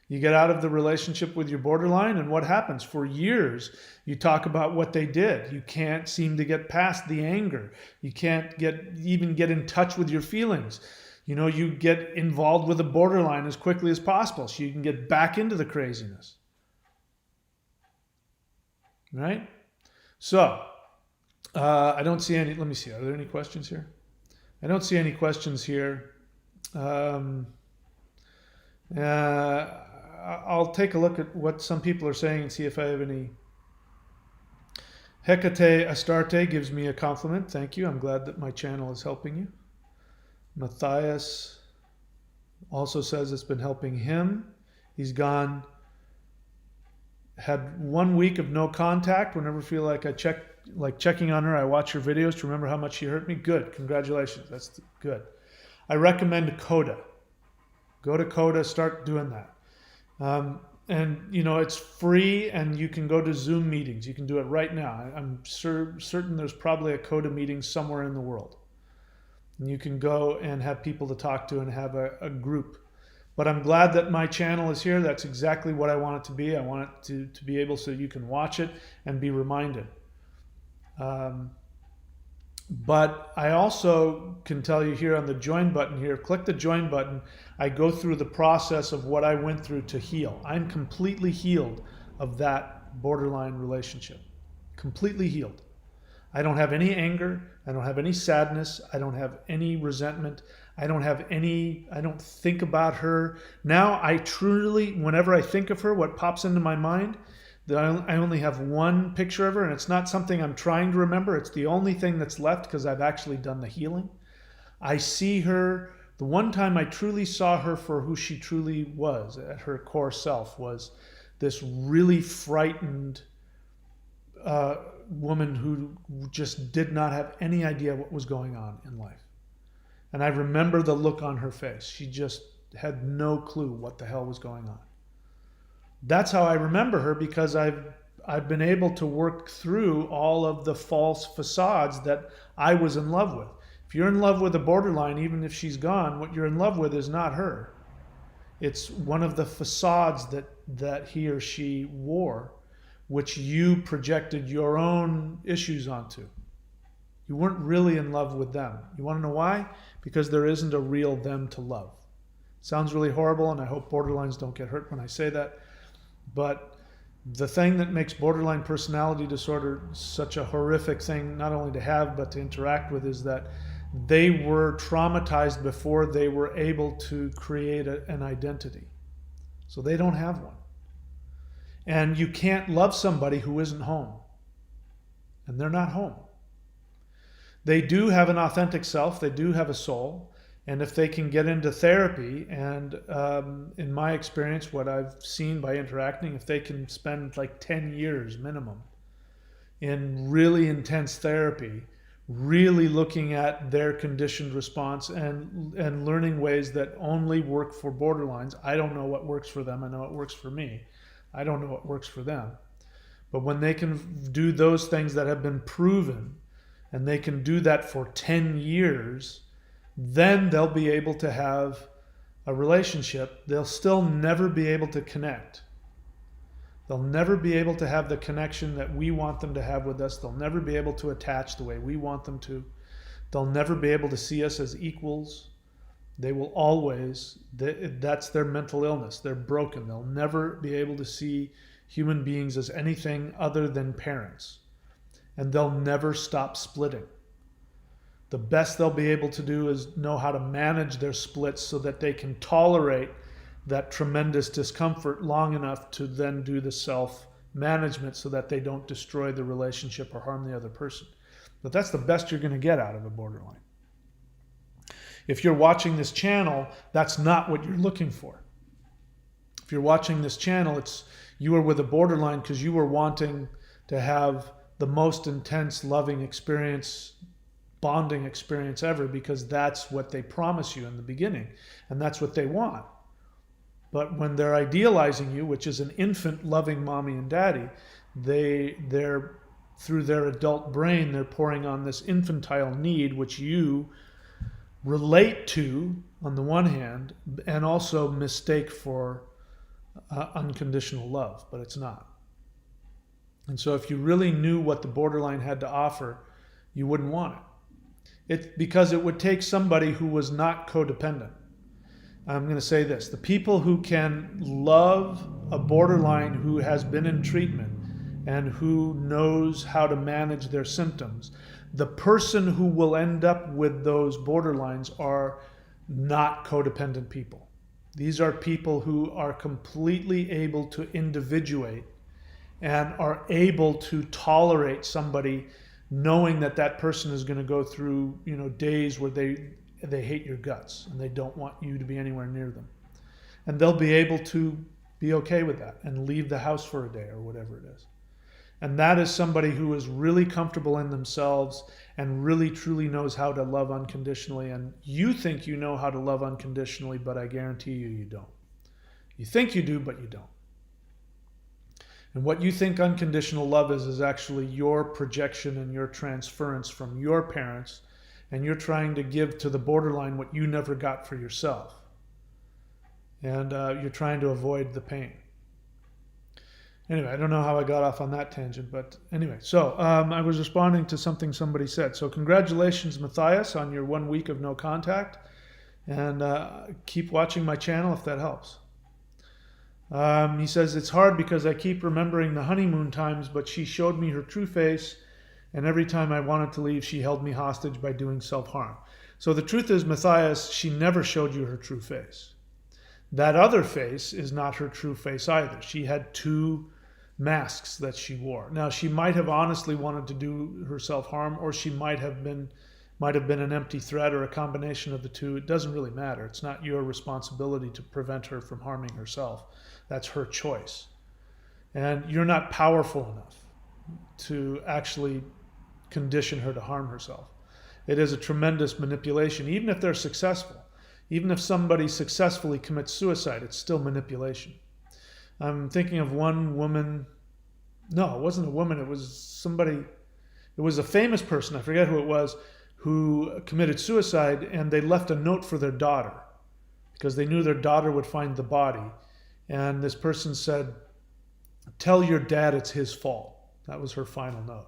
You get out of the relationship with your borderline, and what happens? For years, you talk about what they did. You can't seem to get past the anger. You can't even get in touch with your feelings. You get involved with the borderline as quickly as possible so you can get back into the craziness. Right? So, I don't see any, let me see, are there any questions here? I don't see any questions here. I'll take a look at what some people are saying and see if I have any. Hecate Astarte gives me a compliment. Thank you. I'm glad that my channel is helping you. Matthias also says it's been helping him. He's had 1 week of no contact. Whenever I feel like checking on her, I watch her videos to remember how much she hurt me. Good. Congratulations. That's good. I recommend Coda. Go to Coda, start doing that. And it's free, and you can go to Zoom meetings. You can do it right now. I'm certain there's probably a Coda meeting somewhere in the world. And you can go and have people to talk to and have a group. But I'm glad that my channel is here. That's exactly what I want it to be. I want it to be able so you can watch it and be reminded. But I also can tell you here on the join button here, click the join button. I go through the process of what I went through to heal. I'm completely healed of that borderline relationship. Completely healed. I don't have any anger. I don't have any sadness. I don't have any resentment. I don't think about her. Now I truly, whenever I think of her, what pops into my mind, I only have one picture of her, and it's not something I'm trying to remember. It's the only thing that's left because I've actually done the healing. I see her, the one time I truly saw her for who she truly was, at her core self, was this really frightened woman who just did not have any idea what was going on in life. And I remember the look on her face. She just had no clue what the hell was going on. That's how I remember her, because I've been able to work through all of the false facades that I was in love with. If you're in love with a borderline, even if she's gone, what you're in love with is not her. It's one of the facades that he or she wore, which you projected your own issues onto. You weren't really in love with them. You want to know why? Because there isn't a real them to love. Sounds really horrible, and I hope borderlines don't get hurt when I say that. But the thing that makes borderline personality disorder such a horrific thing, not only to have, but to interact with, is that they were traumatized before they were able to create an identity. So they don't have one. And you can't love somebody who isn't home. And they're not home. They do have an authentic self. They do have a soul. And if they can get into therapy, and in my experience, what I've seen by interacting, if they can spend like 10 years minimum in really intense therapy, really looking at their conditioned response and learning ways that only work for borderlines. I don't know what works for them. I know what works for me. I don't know what works for them. But when they can do those things that have been proven, and they can do that for 10 years, then they'll be able to have a relationship. They'll still never be able to connect. They'll never be able to have the connection that we want them to have with us. They'll never be able to attach the way we want them to. They'll never be able to see us as equals. They will always, that's their mental illness. They're broken. They'll never be able to see human beings as anything other than parents. And they'll never stop splitting. The best they'll be able to do is know how to manage their splits so that they can tolerate that tremendous discomfort long enough to then do the self-management so that they don't destroy the relationship or harm the other person. But that's the best you're going to get out of a borderline. If you're watching this channel, that's not what you're looking for. If you're watching this channel, it's you are with a borderline because you were wanting to have the most intense loving experience, bonding experience ever, because that's what they promise you in the beginning, and that's what they want. But when they're idealizing you, which is an infant loving mommy and daddy, they're through their adult brain, they're pouring on this infantile need, which you relate to on the one hand, and also mistake for unconditional love, but it's not. And so if you really knew what the borderline had to offer, you wouldn't want it. Because it would take somebody who was not codependent. I'm going to say this. The people who can love a borderline who has been in treatment and who knows how to manage their symptoms, the person who will end up with those borderlines are not codependent people. These are people who are completely able to individuate and are able to tolerate somebody knowing that that person is going to go through, days where they hate your guts and they don't want you to be anywhere near them. And they'll be able to be okay with that and leave the house for a day or whatever it is. And that is somebody who is really comfortable in themselves and really truly knows how to love unconditionally. And you think you know how to love unconditionally, but I guarantee you, you don't. You think you do, but you don't. And what you think unconditional love is actually your projection and your transference from your parents, and you're trying to give to the borderline what you never got for yourself. And you're trying to avoid the pain. Anyway, I don't know how I got off on that tangent, but anyway. So I was responding to something somebody said. So congratulations, Matthias, on your 1 week of no contact. And keep watching my channel if that helps. He says, it's hard because I keep remembering the honeymoon times, but she showed me her true face, and every time I wanted to leave, she held me hostage by doing self-harm. So the truth is, Matthias, she never showed you her true face. That other face is not her true face either. She had two masks that she wore. Now, she might have honestly wanted to do her self-harm, or she might have been an empty threat, or a combination of the two. It doesn't really matter. It's not your responsibility to prevent her from harming herself. That's her choice. And you're not powerful enough to actually condition her to harm herself. It is a tremendous manipulation, even if they're successful. Even if somebody successfully commits suicide, it's still manipulation. I'm thinking of one woman. No, it wasn't a woman. It was somebody. It was a famous person. I forget who it was, who committed suicide, and they left a note for their daughter because they knew their daughter would find the body. And this person said, "Tell your dad it's his fault." That was her final note.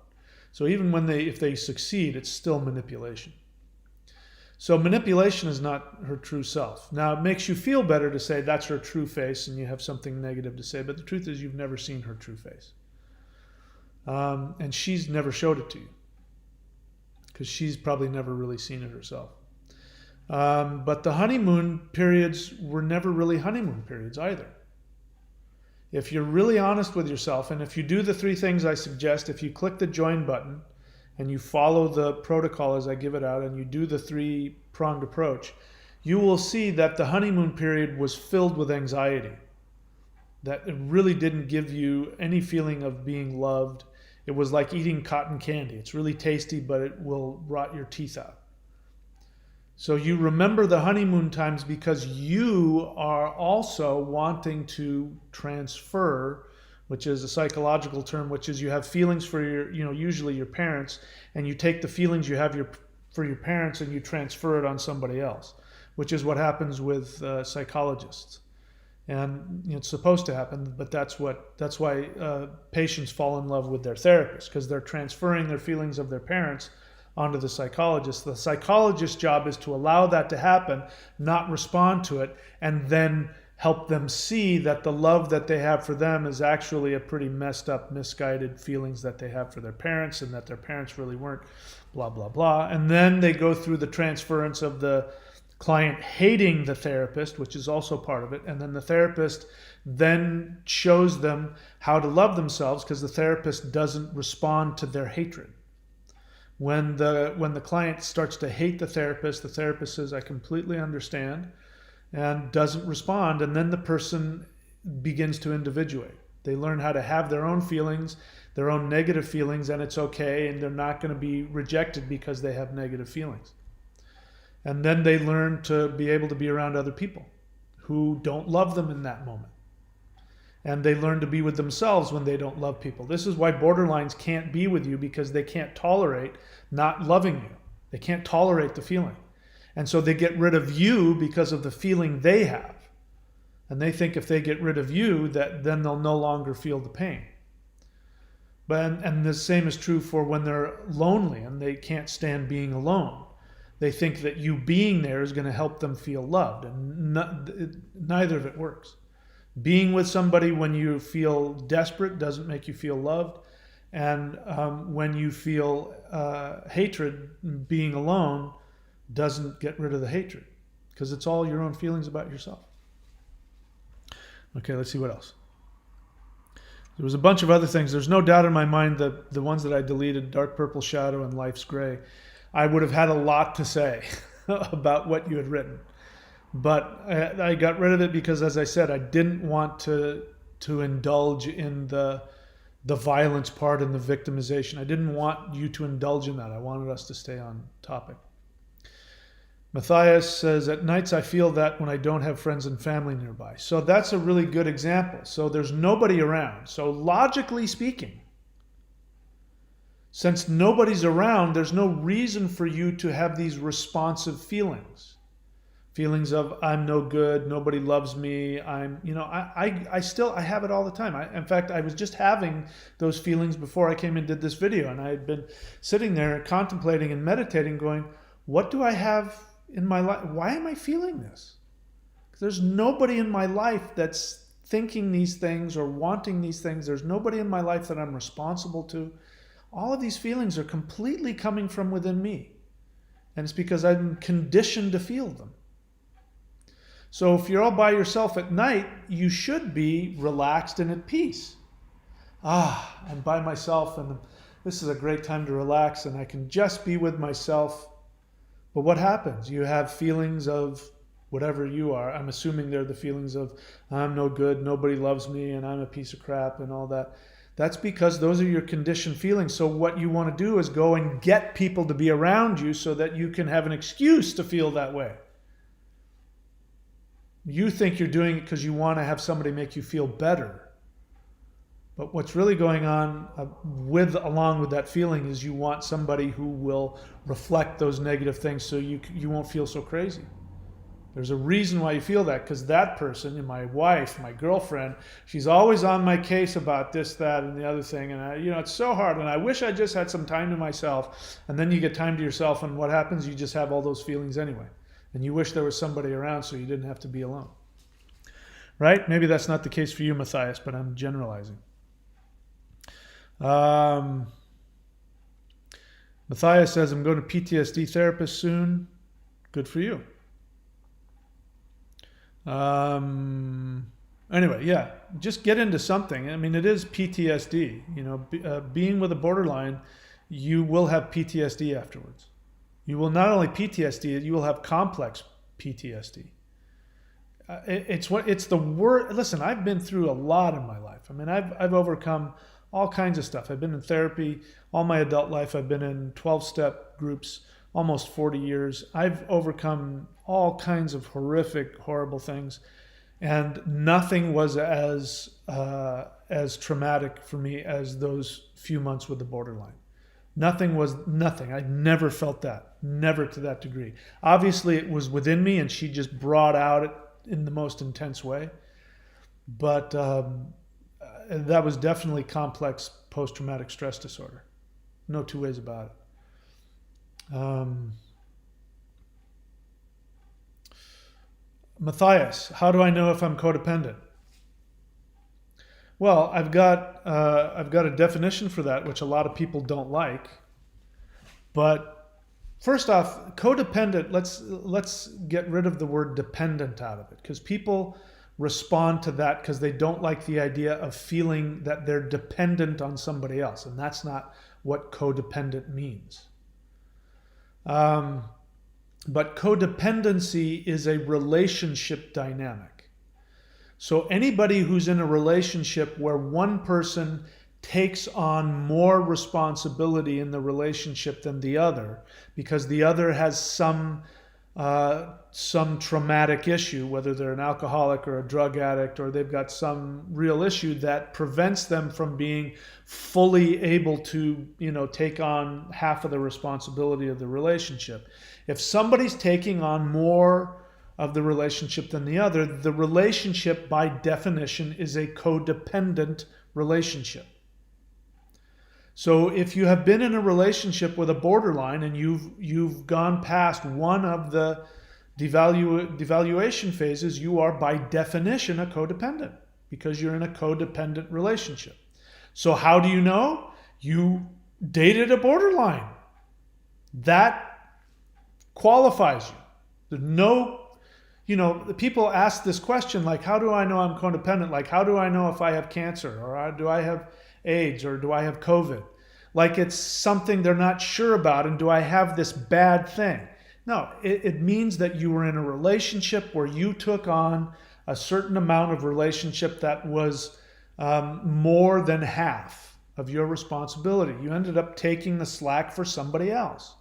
So even if they succeed, it's still manipulation. So manipulation is not her true self. Now, it makes you feel better to say that's her true face and you have something negative to say, but the truth is you've never seen her true face. And she's never showed it to you because she's probably never really seen it herself. But the honeymoon periods were never really honeymoon periods either. If you're really honest with yourself, and if you do the 3 things I suggest, if you click the join button and you follow the protocol as I give it out and you do the 3-pronged approach, you will see that the honeymoon period was filled with anxiety. That it really didn't give you any feeling of being loved. It was like eating cotton candy. It's really tasty, but it will rot your teeth out. So you remember the honeymoon times because you are also wanting to transfer, which is a psychological term, which is you have feelings for your, usually your parents, and you take the feelings you have for your parents and you transfer it on somebody else, which is what happens with psychologists. And it's supposed to happen, but that's why patients fall in love with their therapist, because they're transferring their feelings of their parents onto the psychologist. The psychologist's job is to allow that to happen, not respond to it, and then help them see that the love that they have for them is actually a pretty messed up, misguided feelings that they have for their parents, and that their parents really weren't, blah, blah, blah. And then they go through the transference of the client hating the therapist, which is also part of it. And then the therapist then shows them how to love themselves, because the therapist doesn't respond to their hatred. When the client starts to hate the therapist says, I completely understand, and doesn't respond. And then the person begins to individuate. They learn how to have their own feelings, their own negative feelings, and it's okay. And they're not going to be rejected because they have negative feelings. And then they learn to be able to be around other people who don't love them in that moment. And they learn to be with themselves when they don't love people. This is why borderlines can't be with you, because they can't tolerate not loving you. They can't tolerate the feeling. And so they get rid of you because of the feeling they have. And they think if they get rid of you, that then they'll no longer feel the pain. And the same is true for when they're lonely and they can't stand being alone. They think that you being there is going to help them feel loved. And neither of it works. Being with somebody when you feel desperate doesn't make you feel loved. And when you feel hatred, being alone doesn't get rid of the hatred, because it's all your own feelings about yourself. Okay, let's see what else. There was a bunch of other things. There's no doubt in my mind that the ones that I deleted, Dark Purple Shadow and Life's Gray, I would have had a lot to say about what you had written. But I got rid of it because, as I said, I didn't want to indulge in the violence part and the victimization. I didn't want you to indulge in that. I wanted us to stay on topic. Matthias says, at nights I feel that when I don't have friends and family nearby. So that's a really good example. So there's nobody around. So logically speaking, since nobody's around, there's no reason for you to have these responsive feelings. Feelings of I'm no good, nobody loves me. I have it all the time. In fact, I was just having those feelings before I came and did this video, and I had been sitting there contemplating and meditating, going, what do I have in my life? Why am I feeling this? Because there's nobody in my life that's thinking these things or wanting these things. There's nobody in my life that I'm responsible to. All of these feelings are completely coming from within me, and it's because I'm conditioned to feel them. So if you're all by yourself at night, you should be relaxed and at peace. I'm by myself and this is a great time to relax and I can just be with myself. But what happens? You have feelings of whatever you are. I'm assuming they're the feelings of I'm no good, nobody loves me, and I'm a piece of crap and all that. That's because those are your conditioned feelings. So what you want to do is go and get people to be around you so that you can have an excuse to feel that way. You think you're doing it because you want to have somebody make you feel better. But what's really going on along with that feeling is you want somebody who will reflect those negative things so you won't feel so crazy. There's a reason why you feel that, because that person, my wife, my girlfriend, she's always on my case about this, that, and the other thing. And it's so hard. And I wish I just had some time to myself. And then you get time to yourself, and what happens? You just have all those feelings anyway. And you wish there was somebody around so you didn't have to be alone. Right? Maybe that's not the case for you, Matthias, but I'm generalizing. Matthias says, I'm going to PTSD therapist soon. Good for you. Anyway, yeah, just get into something. I mean, it is PTSD. Being with a borderline, you will have PTSD afterwards. You will not only PTSD, you will have complex PTSD. It's the word. Listen, I've been through a lot in my life. I mean, I've overcome all kinds of stuff. I've been in therapy all my adult life. I've been in 12-step groups almost 40 years. I've overcome all kinds of horrific, horrible things, and nothing was as traumatic for me as those few months with the borderline. Nothing. I never felt that, never to that degree. Obviously, it was within me, and she just brought out it in the most intense way. But that was definitely complex post-traumatic stress disorder. No two ways about it. Matthias, how do I know if I'm codependent? Well, I've got a definition for that, which a lot of people don't like. But first off, codependent. Let's get rid of the word dependent out of it, because people respond to that because they don't like the idea of feeling that they're dependent on somebody else, and that's not what codependent means. But codependency is a relationship dynamic. So anybody who's in a relationship where one person takes on more responsibility in the relationship than the other, because the other has some traumatic issue, whether they're an alcoholic or a drug addict, or they've got some real issue that prevents them from being fully able to, take on half of the responsibility of the relationship. If somebody's taking on more of the relationship than the other, the relationship by definition is a codependent relationship. So if you have been in a relationship with a borderline and you've gone past one of the devaluation phases, you are by definition a codependent, because you're in a codependent relationship. So how do you know? You dated a borderline. That qualifies you. There's no, people ask this question, like, how do I know I'm codependent? Like, how do I know if I have cancer, or do I have AIDS, or do I have COVID? Like it's something they're not sure about, and do I have this bad thing? No, it means that you were in a relationship where you took on a certain amount of relationship that was more than half of your responsibility. You ended up taking the slack for somebody else.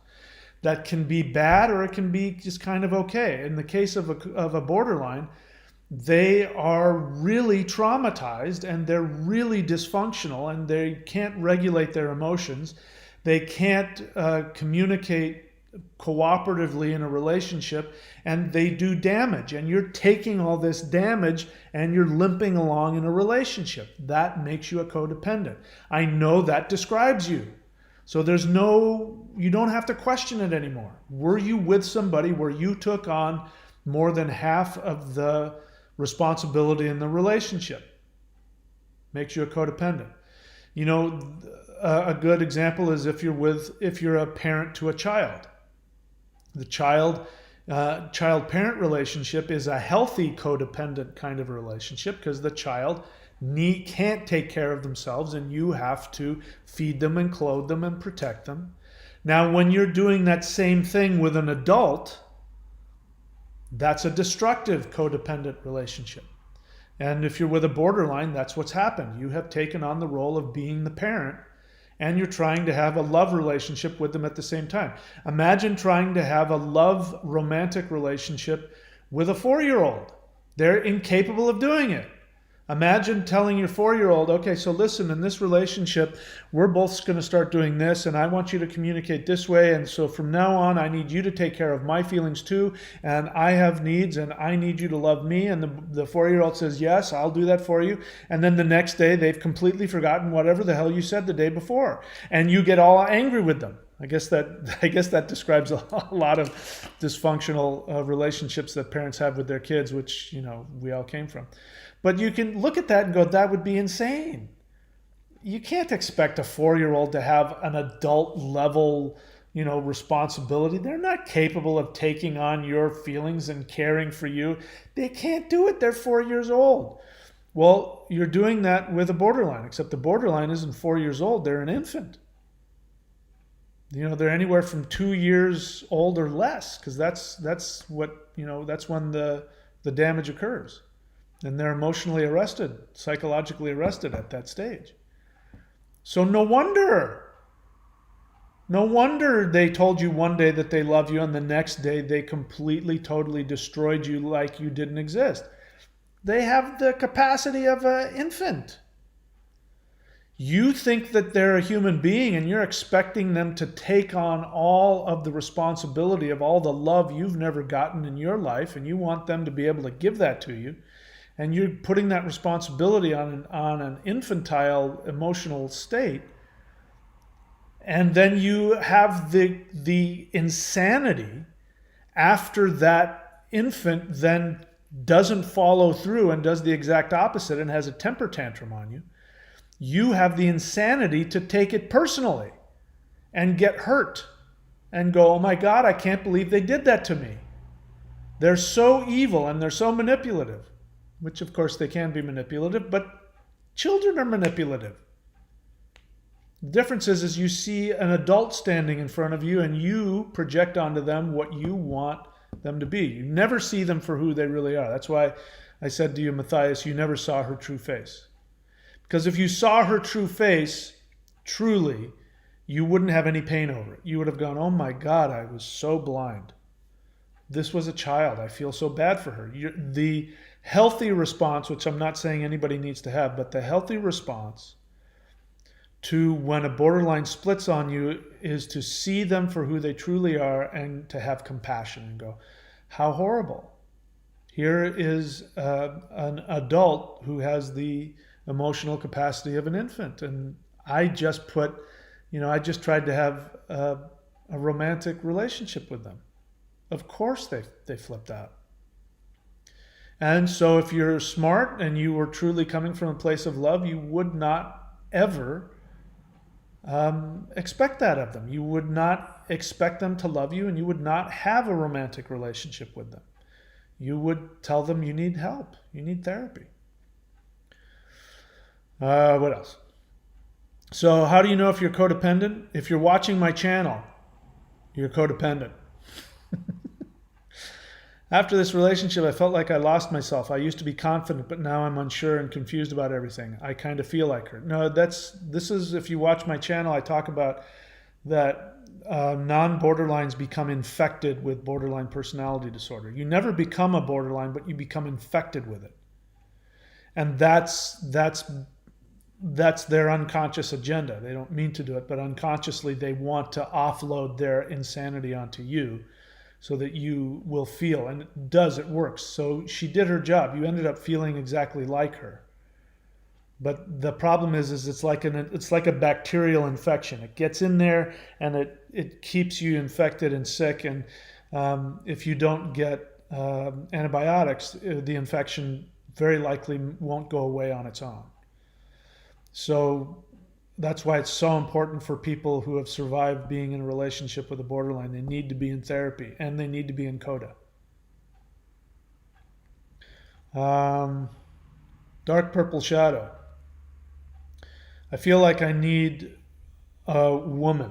That can be bad, or it can be just kind of okay. In the case of a borderline, they are really traumatized, and they're really dysfunctional, and they can't regulate their emotions. They can't communicate cooperatively in a relationship, and they do damage. And you're taking all this damage and you're limping along in a relationship. That makes you a codependent. I know that describes you. So you don't have to question it anymore. Were you with somebody where you took on more than half of the responsibility in the relationship? Makes you a codependent. A good example is if you're a parent to a child. The child-parent relationship is a healthy codependent kind of a relationship, because the child can't take care of themselves, and you have to feed them and clothe them and protect them. Now, when you're doing that same thing with an adult, that's a destructive codependent relationship. And if you're with a borderline, that's what's happened. You have taken on the role of being the parent, and you're trying to have a love relationship with them at the same time. Imagine trying to have a love romantic relationship with a 4-year-old. They're incapable of doing it. Imagine telling your 4-year-old, okay, so listen, in this relationship, we're both going to start doing this, and I want you to communicate this way, and so from now on, I need you to take care of my feelings too, and I have needs, and I need you to love me. And the 4-year-old says, yes, I'll do that for you. And then the next day, they've completely forgotten whatever the hell you said the day before, and you get all angry with them. I guess that describes a lot of dysfunctional relationships that parents have with their kids, which we all came from. But you can look at that and go, that would be insane. You can't expect a 4-year-old to have an adult level, responsibility. They're not capable of taking on your feelings and caring for you. They can't do it. They're 4 years old. Well, you're doing that with a borderline, except the borderline isn't 4 years old. They're an infant. They're anywhere from 2 years old or less, because that's what, that's when the damage occurs. And they're emotionally arrested, psychologically arrested at that stage. So no wonder. No wonder they told you one day that they love you and the next day they completely, totally destroyed you like you didn't exist. They have the capacity of an infant. You think that they're a human being and you're expecting them to take on all of the responsibility of all the love you've never gotten in your life, and you want them to be able to give that to you. And you're putting that responsibility on an infantile emotional state. And then you have the insanity after that infant then doesn't follow through and does the exact opposite and has a temper tantrum on you. You have the insanity to take it personally and get hurt and go, oh my God, I can't believe they did that to me. They're so evil and they're so manipulative, which of course they can be manipulative, but children are manipulative. The difference is you see an adult standing in front of you and you project onto them what you want them to be. You never see them for who they really are. That's why I said to you, Matthias, you never saw her true face. Because if you saw her true face, truly, you wouldn't have any pain over it. You would have gone, oh my God, I was so blind. This was a child. I feel so bad for her. The healthy response, which I'm not saying anybody needs to have, but the healthy response to when a borderline splits on you is to see them for who they truly are and to have compassion and go, how horrible. Here is an adult who has the emotional capacity of an infant. And I just I just tried to have a romantic relationship with them. Of course they flipped out. And so if you're smart and you were truly coming from a place of love, you would not ever expect that of them. You would not expect them to love you, and you would not have a romantic relationship with them. You would tell them you need help, you need therapy. What else? So how do you know if you're codependent? If you're watching my channel, you're codependent. After this relationship, I felt like I lost myself. I used to be confident, but now I'm unsure and confused about everything. I kind of feel like her. No, this is, if you watch my channel, I talk about that non-borderlines become infected with borderline personality disorder. You never become a borderline, but you become infected with it. And that's their unconscious agenda. They don't mean to do it, but unconsciously they want to offload their insanity onto you, so that you will feel, and it works. So she did her job. You ended up feeling exactly like her. But the problem is it's like a bacterial infection. It gets in there and it keeps you infected and sick. And if you don't get antibiotics, the infection very likely won't go away on its own. So that's why it's so important for people who have survived being in a relationship with a borderline. They need to be in therapy and they need to be in CODA. Dark purple shadow. I feel like I need a woman.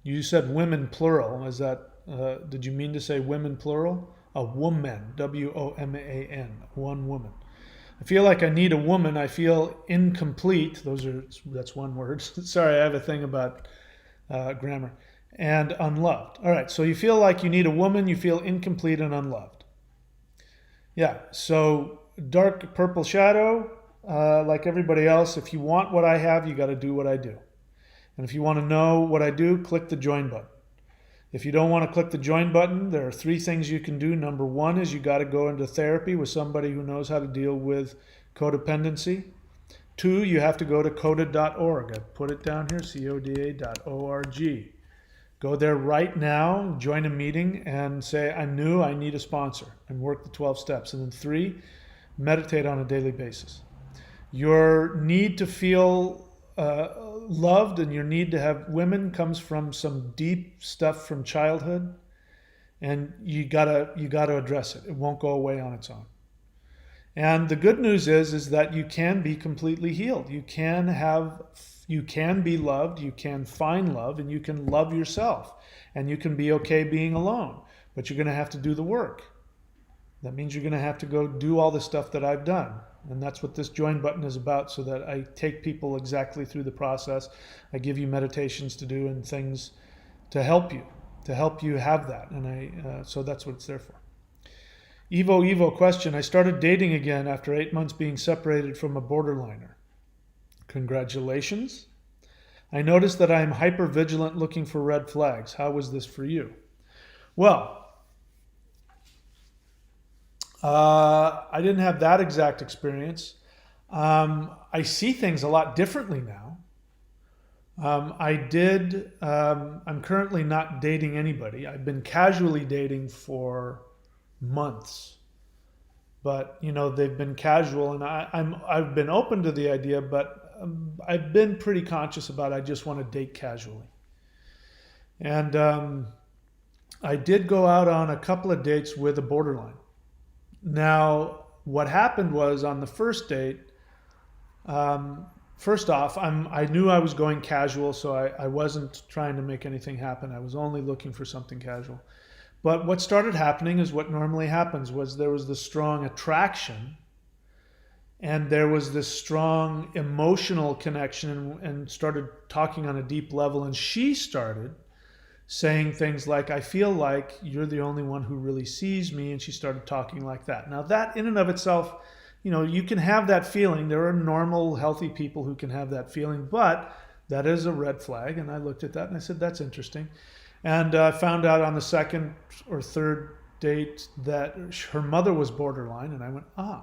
You said women plural. Is that? Did you mean to say women plural? A woman. WOMAN. One woman. I feel like I need a woman. I feel incomplete. That's one word. Sorry, I have a thing about grammar. And unloved. All right, so you feel like you need a woman. You feel incomplete and unloved. Yeah, so dark purple shadow, like everybody else, if you want what I have, you got to do what I do. And if you want to know what I do, click the join button. If you don't want to click the join button, there are 3 things you can do. Number 1 is you got to go into therapy with somebody who knows how to deal with codependency. 2, you have to go to coda.org. I put it down here, coda.org. Go there right now, join a meeting, and say, I'm new, I need a sponsor, and work the 12 steps. And then 3, meditate on a daily basis. Your need to feel loved and your need to have women comes from some deep stuff from childhood, and you gotta address it. It won't go away on its own. And the good news is that you can be completely healed. You can be loved, you can find love, and you can love yourself, and you can be okay being alone, but you're going to have to do the work. That means you're going to have to go do all the stuff that I've done. And that's what this join button is about, so that I take people exactly through the process. I give you meditations to do and things to help you have that. And so that's what it's there for. Evo question. I started dating again after 8 months being separated from a borderliner. Congratulations. I noticed that I am hypervigilant looking for red flags. How was this for you? Well, I didn't have that exact experience. I see things a lot differently now. I'm currently not dating anybody. I've been casually dating for months, but they've been casual, and I've been open to the idea, but I've been pretty conscious about I just want to date casually. And I did go out on a couple of dates with a borderline. Now, what happened was on the first date, first off, I knew I was going casual, so I wasn't trying to make anything happen. I was only looking for something casual. But what started happening is what normally happens, was there was this strong attraction, and there was this strong emotional connection, and started talking on a deep level. And she started saying things like, I feel like you're the only one who really sees me. And she started talking like that. Now, that in and of itself, you can have that feeling. There are normal, healthy people who can have that feeling, but that is a red flag. And I looked at that and I said, that's interesting. And I found out on the second or third date that her mother was borderline. And I went, her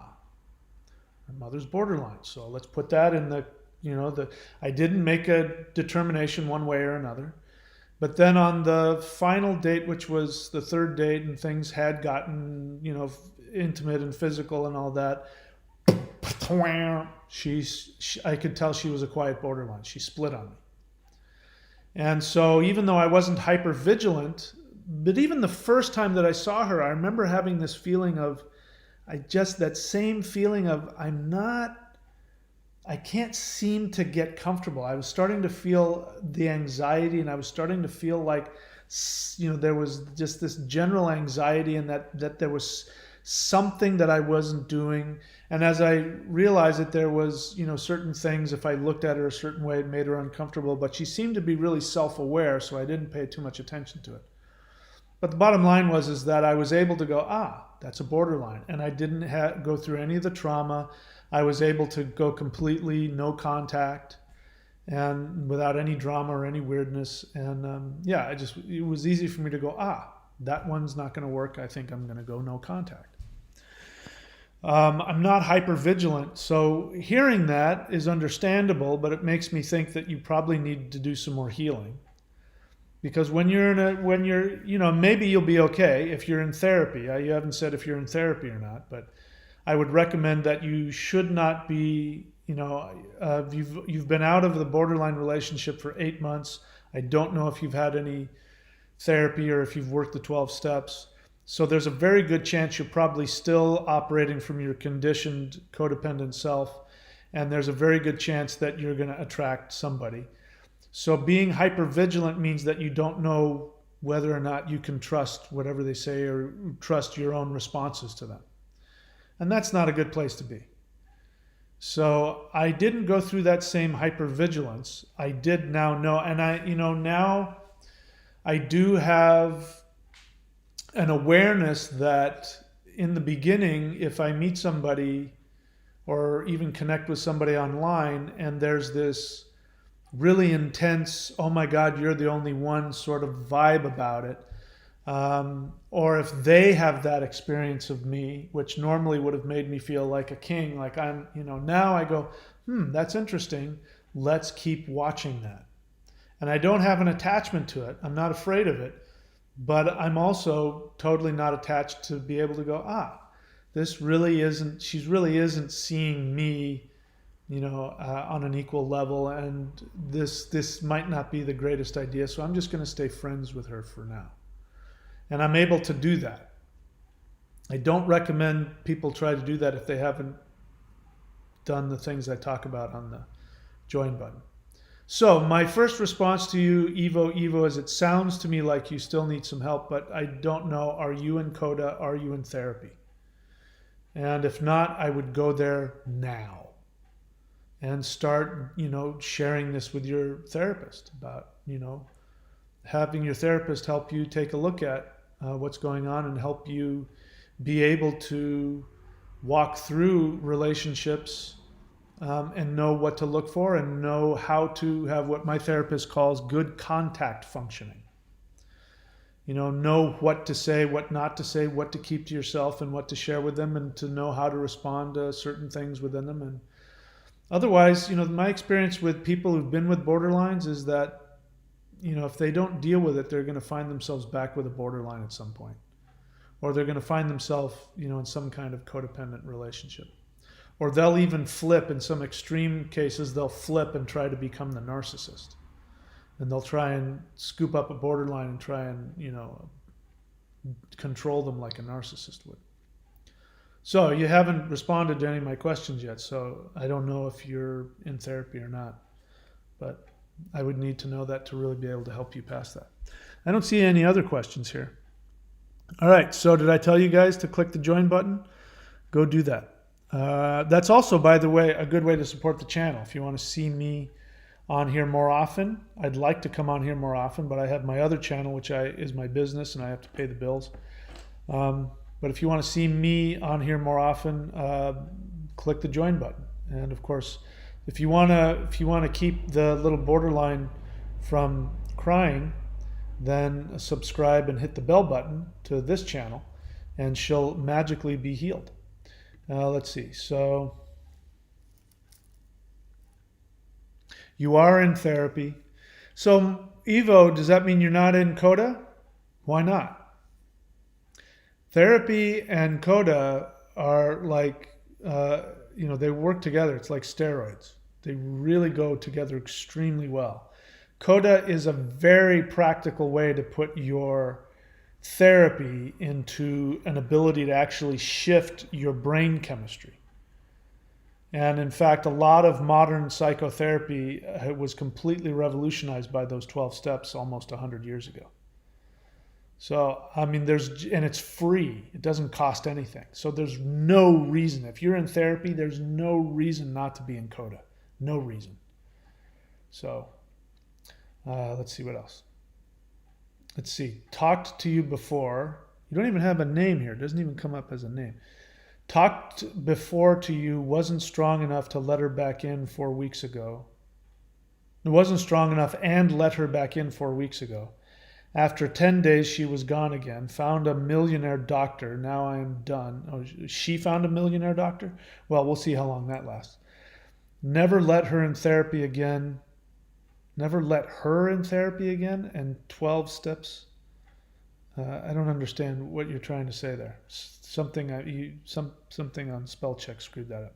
mother's borderline. So let's put that in I didn't make a determination one way or another. But then on the final date, which was the third date, and things had gotten, intimate and physical and all that, I could tell she was a quiet borderline. She split on me. And so even though I wasn't hyper vigilant, but even the first time that I saw her, I remember having this feeling of, that same feeling of, I can't seem to get comfortable. I was starting to feel the anxiety, and I was starting to feel like, there was just this general anxiety, and that there was something that I wasn't doing. And as I realized that there was, certain things, if I looked at her a certain way, it made her uncomfortable, but she seemed to be really self-aware, so I didn't pay too much attention to it. But the bottom line is that I was able to go, that's a borderline. And I didn't go through any of the trauma. I was able to go completely no contact and without any drama or any weirdness. And it was easy for me to go, that one's not going to work. I think I'm going to go no contact. I'm not hyper vigilant. So hearing that is understandable, but it makes me think that you probably need to do some more healing. Because when you're maybe you'll be okay if you're in therapy. You haven't said if you're in therapy or not, but I would recommend that you should not be, you've been out of the borderline relationship for 8 months. I don't know if you've had any therapy or if you've worked the 12 steps. So there's a very good chance you're probably still operating from your conditioned codependent self. And there's a very good chance that you're going to attract somebody. So being hypervigilant means that you don't know whether or not you can trust whatever they say or trust your own responses to them. And that's not a good place to be. So I didn't go through that same hypervigilance. I did now know, and now I do have an awareness that in the beginning, if I meet somebody or even connect with somebody online and there's this really intense, oh my God, you're the only one sort of vibe about it. Or if they have that experience of me, which normally would have made me feel like a king, like I'm, now I go, that's interesting. Let's keep watching that. And I don't have an attachment to it. I'm not afraid of it, but I'm also totally not attached to be able to go, she really isn't seeing me on an equal level, and this might not be the greatest idea, so I'm just going to stay friends with her for now. And I'm able to do that. I don't recommend people try to do that if they haven't done the things I talk about on the join button. So my first response to you, Evo, is it sounds to me like you still need some help, but I don't know, are you in Coda? Are you in therapy? And if not, I would go there now and start, sharing this with your therapist about, having your therapist help you take a look at what's going on and help you be able to walk through relationships and know what to look for and know how to have what my therapist calls good contact functioning. Know what to say, what not to say, what to keep to yourself and what to share with them, and to know how to respond to certain things within them. And otherwise, my experience with people who've been with borderlines is that, if they don't deal with it, they're going to find themselves back with a borderline at some point. Or they're going to find themselves, in some kind of codependent relationship. Or they'll even flip. In some extreme cases, they'll flip and try to become the narcissist. And they'll try and scoop up a borderline and try and, control them like a narcissist would. So you haven't responded to any of my questions yet, so I don't know if you're in therapy or not. But I would need to know that to really be able to help you pass that. I don't see any other questions here. All right, so did I tell you guys to click the join button? Go do that. That's also, by the way, a good way to support the channel. If you want to see me on here more often, I'd like to come on here more often, but I have my other channel, which is my business, and I have to pay the bills. But if you want to see me on here more often, click the join button. And of course, if you want to keep the little borderline from crying, then subscribe and hit the bell button to this channel, and she'll magically be healed. Let's see. So you are in therapy. So Evo, does that mean you're not in Coda? Why not? Therapy and Coda are like, they work together. It's like steroids. They really go together extremely well. Coda is a very practical way to put your therapy into an ability to actually shift your brain chemistry. And in fact, a lot of modern psychotherapy was completely revolutionized by those 12 steps almost 100 years ago. So, and it's free. It doesn't cost anything. So there's no reason. If you're in therapy, there's no reason not to be in Coda. No reason. So, let's see what else. Let's see. Talked to you before. You don't even have a name here. It doesn't even come up as a name. Talked before to you, wasn't strong enough to let her back in 4 weeks ago. It wasn't strong enough and let her back in 4 weeks ago. After 10 days, she was gone again. Found a millionaire doctor. Now I am done. Oh, she found a millionaire doctor? Well, we'll see how long that lasts. Never let her in therapy again. Never let her in therapy again. And 12 steps. I don't understand what you're trying to say there. Something on spell check screwed that up.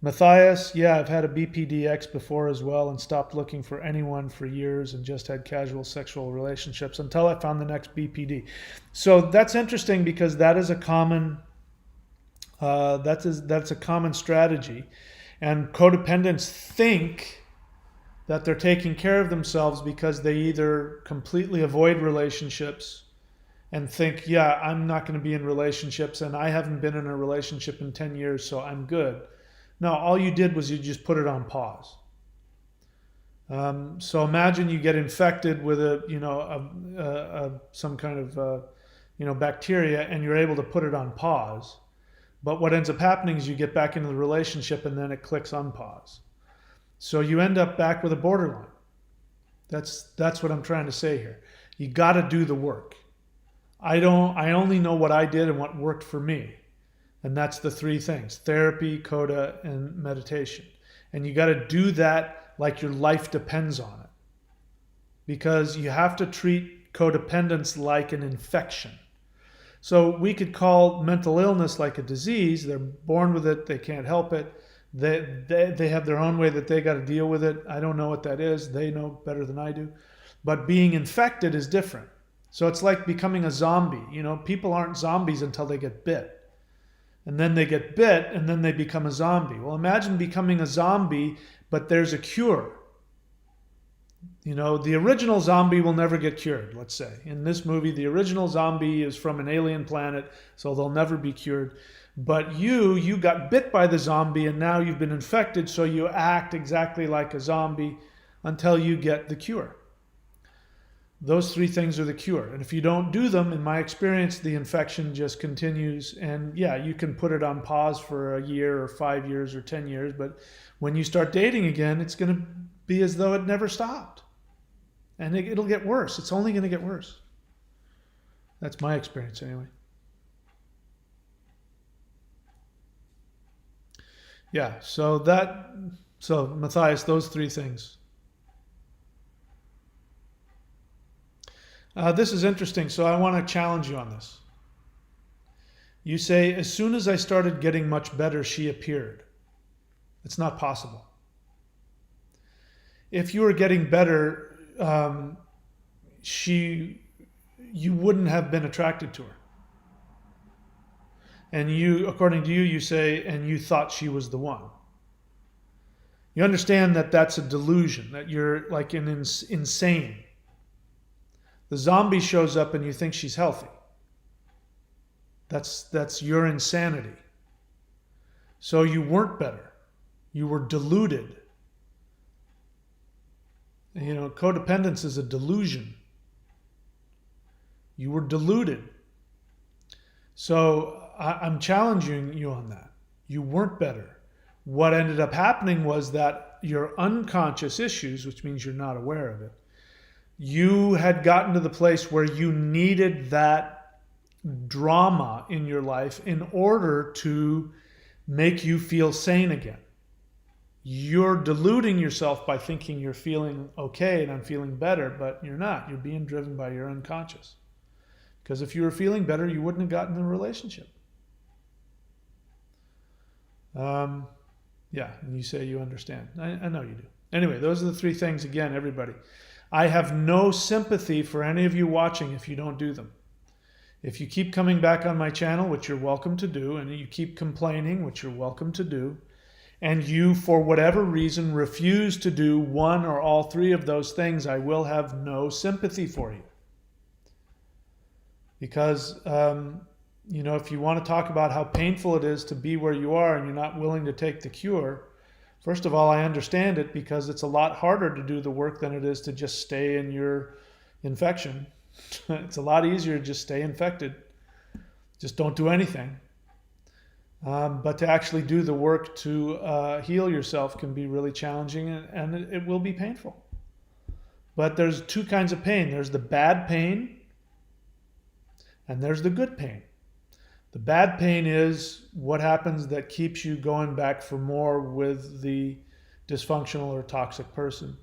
Matthias, yeah, I've had a BPD ex before as well and stopped looking for anyone for years and just had casual sexual relationships until I found the next BPD. So that's interesting because that is a common that's a common strategy. And codependents think that they're taking care of themselves because they either completely avoid relationships and think, yeah, I'm not going to be in relationships and I haven't been in a relationship in 10 years, so I'm good. No, all you did was you just put it on pause. So imagine you get infected with some kind of bacteria, and you're able to put it on pause. But what ends up happening is you get back into the relationship, and then it clicks unpause. So you end up back with a borderline. That's what I'm trying to say here. You got to do the work. I only know what I did and what worked for me. And that's the three things: therapy, Coda, and meditation. And you got to do that like your life depends on it. Because you have to treat codependence like an infection. So we could call mental illness like a disease. They're born with it. They can't help it. They have their own way that they got to deal with it. I don't know what that is. They know better than I do. But being infected is different. So it's like becoming a zombie. People aren't zombies until they get bit. And then they get bit, and then they become a zombie. Well, imagine becoming a zombie, but there's a cure. The original zombie will never get cured, let's say. In this movie, the original zombie is from an alien planet, so they'll never be cured. But you got bit by the zombie and now you've been infected, so you act exactly like a zombie until you get the cure. Those three things are the cure. And if you don't do them, in my experience, the infection just continues. And yeah, you can put it on pause for a year or 5 years or 10 years. But when you start dating again, it's going to be as though it never stopped. And it'll get worse. It's only going to get worse. That's my experience anyway. Yeah, so Matthias, those three things. This is interesting, so I want to challenge you on this. You say, as soon as I started getting much better, she appeared. It's not possible. If you were getting better, you wouldn't have been attracted to her. And you, according to you, you say, and you thought she was the one. You understand that that's a delusion, that you're like insane. The zombie shows up and you think she's healthy. That's your insanity. So you weren't better. You were deluded. You know, codependence is a delusion. You were deluded. So I'm challenging you on that. You weren't better. What ended up happening was that your unconscious issues, which means you're not aware of it, you had gotten to the place where you needed that drama in your life in order to make you feel sane again. You're deluding yourself by thinking you're feeling okay and I'm feeling better, but you're not. You're being driven by your unconscious. Because if you were feeling better, you wouldn't have gotten the relationship. Yeah, and you say you understand. I know you do. Anyway, those are the three things, again, everybody. I have no sympathy for any of you watching if you don't do them. If you keep coming back on my channel, which you're welcome to do, and you keep complaining, which you're welcome to do, and you, for whatever reason, refuse to do one or all three of those things, I will have no sympathy for you. Because, you know, if you want to talk about how painful it is to be where you are and you're not willing to take the cure, first of all, I understand it because it's a lot harder to do the work than it is to just stay in your infection. It's a lot easier to just stay infected. Just don't do anything. But to actually do the work to heal yourself can be really challenging and it will be painful. But there's two kinds of pain. There's the bad pain and there's the good pain. The bad pain is what happens that keeps you going back for more with the dysfunctional or toxic person.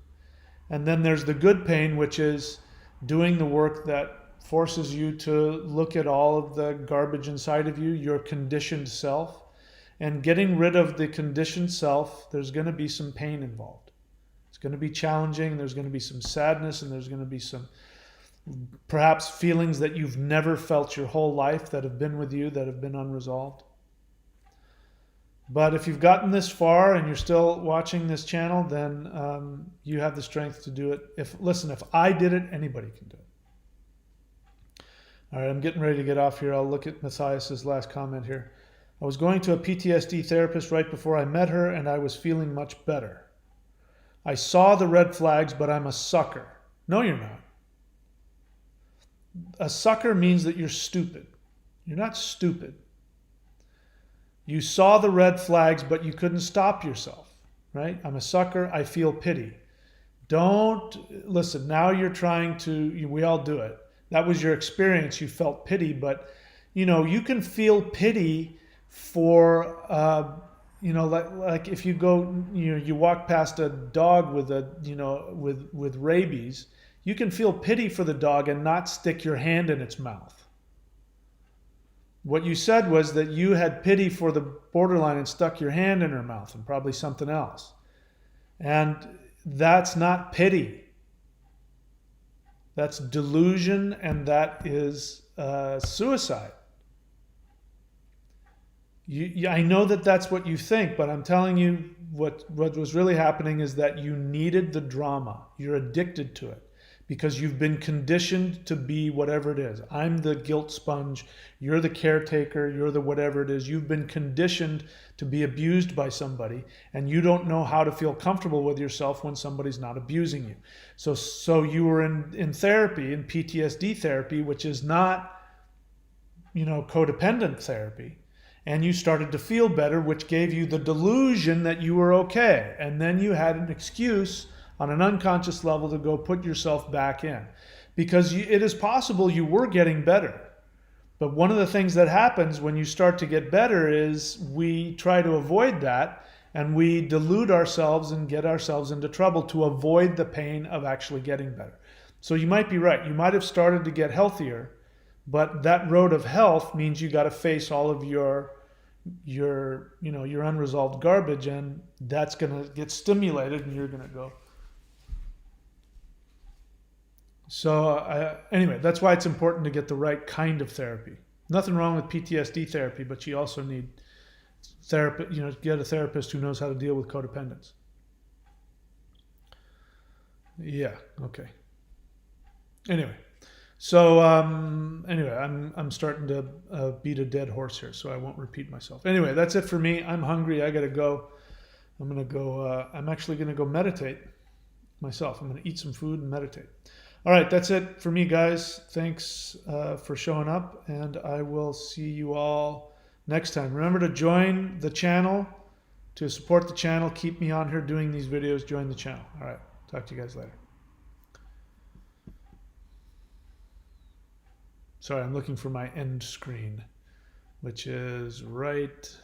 And then there's the good pain, which is doing the work that forces you to look at all of the garbage inside of you, your conditioned self, and getting rid of the conditioned self. There's going to be some pain involved. It's going to be challenging. There's going to be some sadness, and there's going to be some perhaps feelings that you've never felt your whole life that have been with you, that have been unresolved. But if you've gotten this far and you're still watching this channel, then you have the strength to do it. If I did it, anybody can do it. All right, I'm getting ready to get off here. I'll look at Matthias's last comment here. I was going to a PTSD therapist right before I met her, and I was feeling much better. I saw the red flags, but I'm a sucker. No, you're not. A sucker means that you're stupid. You're not stupid. You saw the red flags, but you couldn't stop yourself, right? I'm a sucker. I feel pity. Don't listen. Now you're trying to, we all do it. That was your experience. You felt pity, but you know, you can feel pity for, like if you go, you walk past a dog with with rabies, you can feel pity for the dog and not stick your hand in its mouth. What you said was that you had pity for the borderline and stuck your hand in her mouth and probably something else. And that's not pity. That's delusion, and that is suicide. I know that that's what you think, but I'm telling you what was really happening is that you needed the drama. You're addicted to it. because you've been conditioned to be whatever it is. I'm the guilt sponge, you're the caretaker, you're the whatever it is. You've been conditioned to be abused by somebody, and you don't know how to feel comfortable with yourself when somebody's not abusing you. So you were in therapy, in PTSD therapy, which is not, codependent therapy, and you started to feel better, which gave you the delusion that you were okay. And then you had an excuse on an unconscious level to go put yourself back in, because it is possible you were getting better. But one of the things that happens when you start to get better is we try to avoid that, and we delude ourselves and get ourselves into trouble to avoid the pain of actually getting better. So you might be right. You might have started to get healthier, but that road of health means you got to face all of your unresolved garbage, and that's going to get stimulated, and you're going to go. So anyway, that's why it's important to get the right kind of therapy. Nothing wrong with PTSD therapy, but you also need therapy. Get a therapist who knows how to deal with codependence. Yeah. Okay. Anyway, so I'm starting to beat a dead horse here, so I won't repeat myself. Anyway, that's it for me. I'm hungry. I gotta go. I'm gonna go. I'm actually gonna go meditate myself. I'm gonna eat some food and meditate. All right, that's it for me, guys. Thanks for showing up, and I will see you all next time. Remember to join the channel, to support the channel. Keep me on here doing these videos. Join the channel. All right, talk to you guys later. Sorry, I'm looking for my end screen, which is right